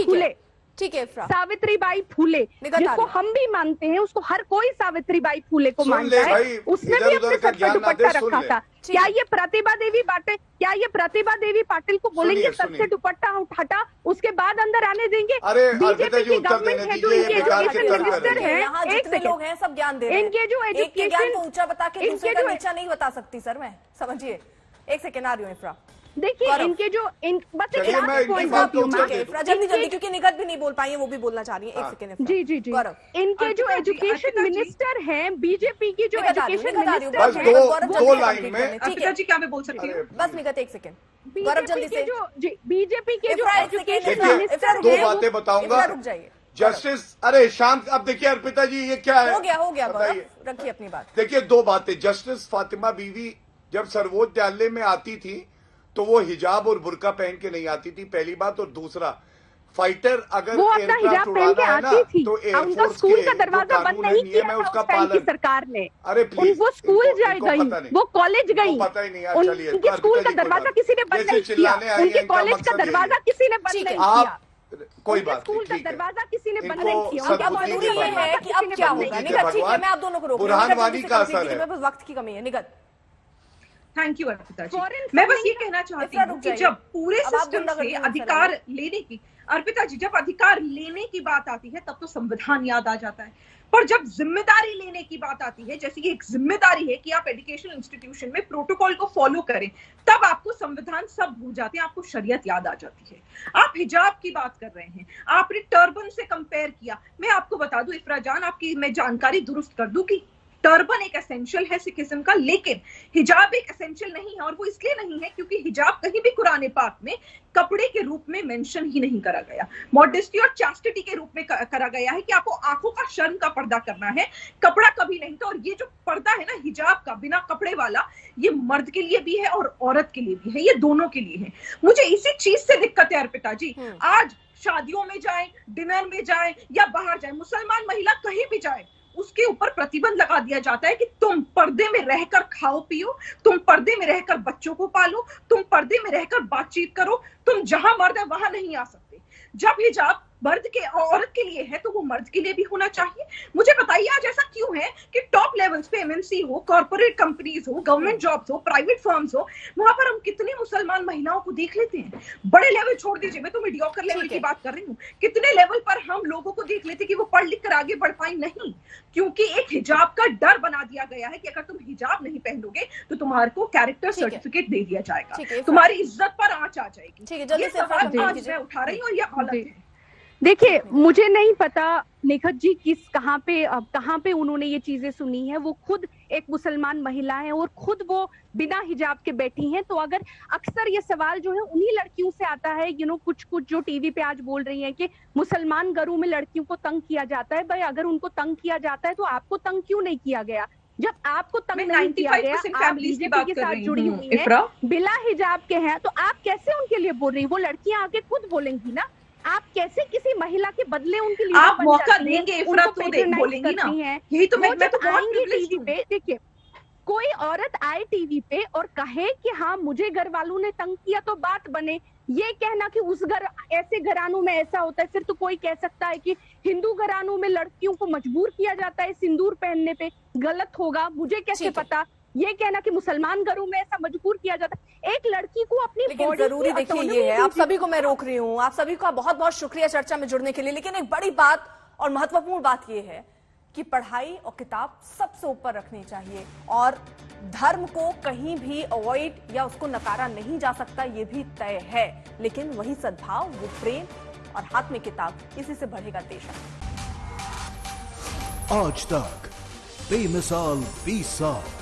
Speaker 7: फुले।
Speaker 1: ठीक है
Speaker 7: सावित्रीबाई फुले, जिसको हम भी मानते हैं, उसको हर कोई सावित्रीबाई फुले को मानता है। उसने भी अपने सर पर दुपट्टा रखा था। क्या ये प्रतिभा देवी पाटिल को बोलेंगे सर से दुपट्टा हटा, उसके बाद अंदर आने देंगे? बीजेपी की गवर्नमेंट है जो इनके एजुकेशन मिनिस्टर है,
Speaker 1: एक लोग हैं सब ज्ञान दे रहे हैं।
Speaker 7: इनके जो
Speaker 1: एजुकेशन ज्ञान को ऊंचा बता के दूसरे का नीचा नहीं बता सकती सर मैं, समझिए। एक सेकेंड आ रही हूँ इफ्रा।
Speaker 7: देखिए इनके जो बस एक
Speaker 1: जल्दी क्योंकि निगत भी नहीं बोल पाई है, वो भी बोलना चाह रही है। एक सेकेंड
Speaker 7: जी इनके जो एजुकेशन मिनिस्टर हैं, बीजेपी की जो एजुकेशन मिनिस्टर
Speaker 4: बस दो लाइन में
Speaker 8: अर्पिता जी क्या मैं बोल सकती हूँ?
Speaker 1: बस निगत एक सेकेंड, गौरव जल्दी से।
Speaker 7: बीजेपी के जो एजुकेशन मिनिस्टर
Speaker 4: दो बातें बताऊंगा,
Speaker 1: रुक जाइए
Speaker 4: जस्टिस। अरे शांत, अब देखिए अर्पिता जी ये क्या है?
Speaker 1: हो गया गौरव, रखिए अपनी बात।
Speaker 4: देखिए दो बातें, जस्टिस फातिमा बीवी जब सर्वोच्च न्यायालय में आती थी तो वो हिजाब और बुर्का पहन के नहीं आती थी, पहली बात। और दूसरा, फाइटर अगर
Speaker 7: वो अपना हिजाब पहन के आती थी,
Speaker 4: तो
Speaker 7: उनका स्कूल का दरवाजा बंद नहीं किया था
Speaker 4: उसका
Speaker 7: उस टाइम की सरकार ने।
Speaker 4: अरे प्लीज,
Speaker 7: वो स्कूल गई, वो कॉलेज गई,
Speaker 4: पता ही नहीं। चलिए,
Speaker 7: उनके स्कूल का दरवाजा किसी ने बंद नहीं किया, उनके कॉलेज का दरवाजा किसी ने बंद नहीं किया,
Speaker 4: कोई बात
Speaker 7: स्कूल का दरवाजा किसी ने बंद नहीं किया।
Speaker 1: अब मजबूरी ये है कि अब क्या होगा? निगत ठीक है, मैं आप दोनों को रोक रही हूँ,
Speaker 4: बुरहानवानी का असर है,
Speaker 1: वक्त की कमी है। निगत
Speaker 8: thank you Arpita ji.
Speaker 7: Foreign
Speaker 8: मैं बस
Speaker 7: funding
Speaker 8: ये कहना चाहती
Speaker 1: इतना
Speaker 8: हूँ
Speaker 1: रुक
Speaker 8: कि
Speaker 1: जाइए।
Speaker 8: जब पूरे
Speaker 1: अब आप
Speaker 8: सिस्टम
Speaker 1: गुंडागर्दी
Speaker 8: से
Speaker 1: में
Speaker 8: अधिकार
Speaker 1: चले
Speaker 8: लेने की, अर्पिता जी, जब अधिकार लेने की बात आती है तब तो संविधान याद आ जाता है, पर जब जिम्मेदारी लेने की बात आती है, जैसे कि एक जिम्मेदारी है कि आप एजुकेशनल इंस्टीट्यूशन में प्रोटोकॉल को फॉलो करें, तब आपको संविधान सब भूल जाते हैं, आपको शरीयत याद आ जाती है। आप हिजाब की बात कर रहे हैं, आपने टर्बन से कंपेयर किया। मैं आपको बता दूं इफ्रा जान, आपकी मैं जानकारी दुरुस्त कर दूं कि टर्बन एक एसेंशियल है सिखिज्म का, लेकिन हिजाब एक एसेंशियल नहीं है। और वो इसलिए नहीं है क्योंकि हिजाब कहीं भी कुरान पाक में कपड़े के रूप में मेंशन ही नहीं करा गया। मॉडेस्टी और चास्टिटी के रूप में करा गया है कि आपको आंखों का शर्म का पर्दा करना है, कपड़ा कभी नहीं। तो और ये जो पर्दा है ना हिजाब का, बिना कपड़े वाला, ये मर्द के लिए भी है और औरत के लिए भी है, ये दोनों के लिए है। मुझे इसी चीज से दिक्कत है अर्पिता जी। आज शादियों में जाए, डिनर में जाए या बाहर जाए, मुसलमान महिला कहीं भी जाए, उसके ऊपर प्रतिबंध लगा दिया जाता है कि तुम पर्दे में रहकर खाओ पियो, तुम पर्दे में रहकर बच्चों को पालो, तुम पर्दे में रहकर बातचीत करो, तुम जहां मर्द है वहां नहीं आ सकते। जब हिजाब मर्द के औरत के लिए है तो वो मर्द के लिए भी होना चाहिए। मुझे बताइए आज ऐसा क्यों है कि टॉप लेवल्स पे एमएनसी हो, कॉर्पोरेट कंपनीज हो, गवर्नमेंट जॉब्स हो, प्राइवेट फर्म्स हो, वहां पर हम कितनी मुसलमान महिलाओं को देख लेते हैं। बड़े लेवल छोड़ दीजिए, मैं तो मीडियोकर लेवल की बात कर रही हूँ। कितने लेवल पर हम लोगों को देख लेते कि वो पढ़ लिख कर आगे बढ़ पाई नहीं, क्योंकि एक हिजाब का डर बना दिया गया है कि अगर तुम हिजाब नहीं पहनोगे तो तुम्हारे को कैरेक्टर सर्टिफिकेट दे दिया जाएगा, तुम्हारी इज्जत पर आंच आ जाएगी। ये सवाल आज मैं उठा रही हूँ और ये गलत है।
Speaker 7: देखिए, मुझे नहीं पता निखत जी कहाँ पे उन्होंने ये चीजें सुनी है। वो खुद एक मुसलमान महिला है और खुद वो बिना हिजाब के बैठी हैं। तो अगर अक्सर ये सवाल जो है उन्हीं लड़कियों से आता है, कुछ जो टीवी पे आज बोल रही हैं कि मुसलमान घरों में लड़कियों को तंग किया जाता है। भाई अगर उनको तंग किया जाता है तो आपको तंग क्यों नहीं किया गया? जब आपको तंग नहीं किया गया, आप बीजेपी के साथ जुड़ी हुई हैं, बिला हिजाब के हैं, तो आप कैसे उनके लिए बोल रही? वो लड़कियां आके खुद बोलेंगी ना। आप कैसे किसी महिला के बदले उनके लिए
Speaker 8: आप मौका देंगे, इफ्रा तो बोलेंगी ना। यही तो मैं तो
Speaker 7: आएंगे टीवी पे। देखिए, कोई औरत आए टीवी पे और कहे कि हाँ मुझे घर वालों ने तंग किया तो बात बने। ये कहना कि उस ऐसे घरानों में ऐसा होता है, फिर तो कोई कह सकता है कि हिंदू घरानों में लड़कियों को मजबूर किया जाता है सिंदूर पहनने पे, गलत होगा। मुझे कैसे पता? ये कहना कि मुसलमान घरों में ऐसा मजबूर किया जाता है। एक लड़की को अपनी बॉडी
Speaker 1: जरूरी देखिए ये है। आप सभी को मैं रोक रही हूँ, आप सभी का बहुत बहुत शुक्रिया चर्चा में जुड़ने के लिए। लेकिन एक बड़ी बात और महत्वपूर्ण बात यह है कि पढ़ाई और किताब सबसे ऊपर रखनी चाहिए और धर्म को कहीं भी अवॉइड या उसको नकारा नहीं जा सकता, ये भी तय है। लेकिन वही सद्भाव, वो प्रेम और हाथ में किताब, इसी से बढ़ेगा देश।
Speaker 9: आज तक बेमिसाल 20 साल।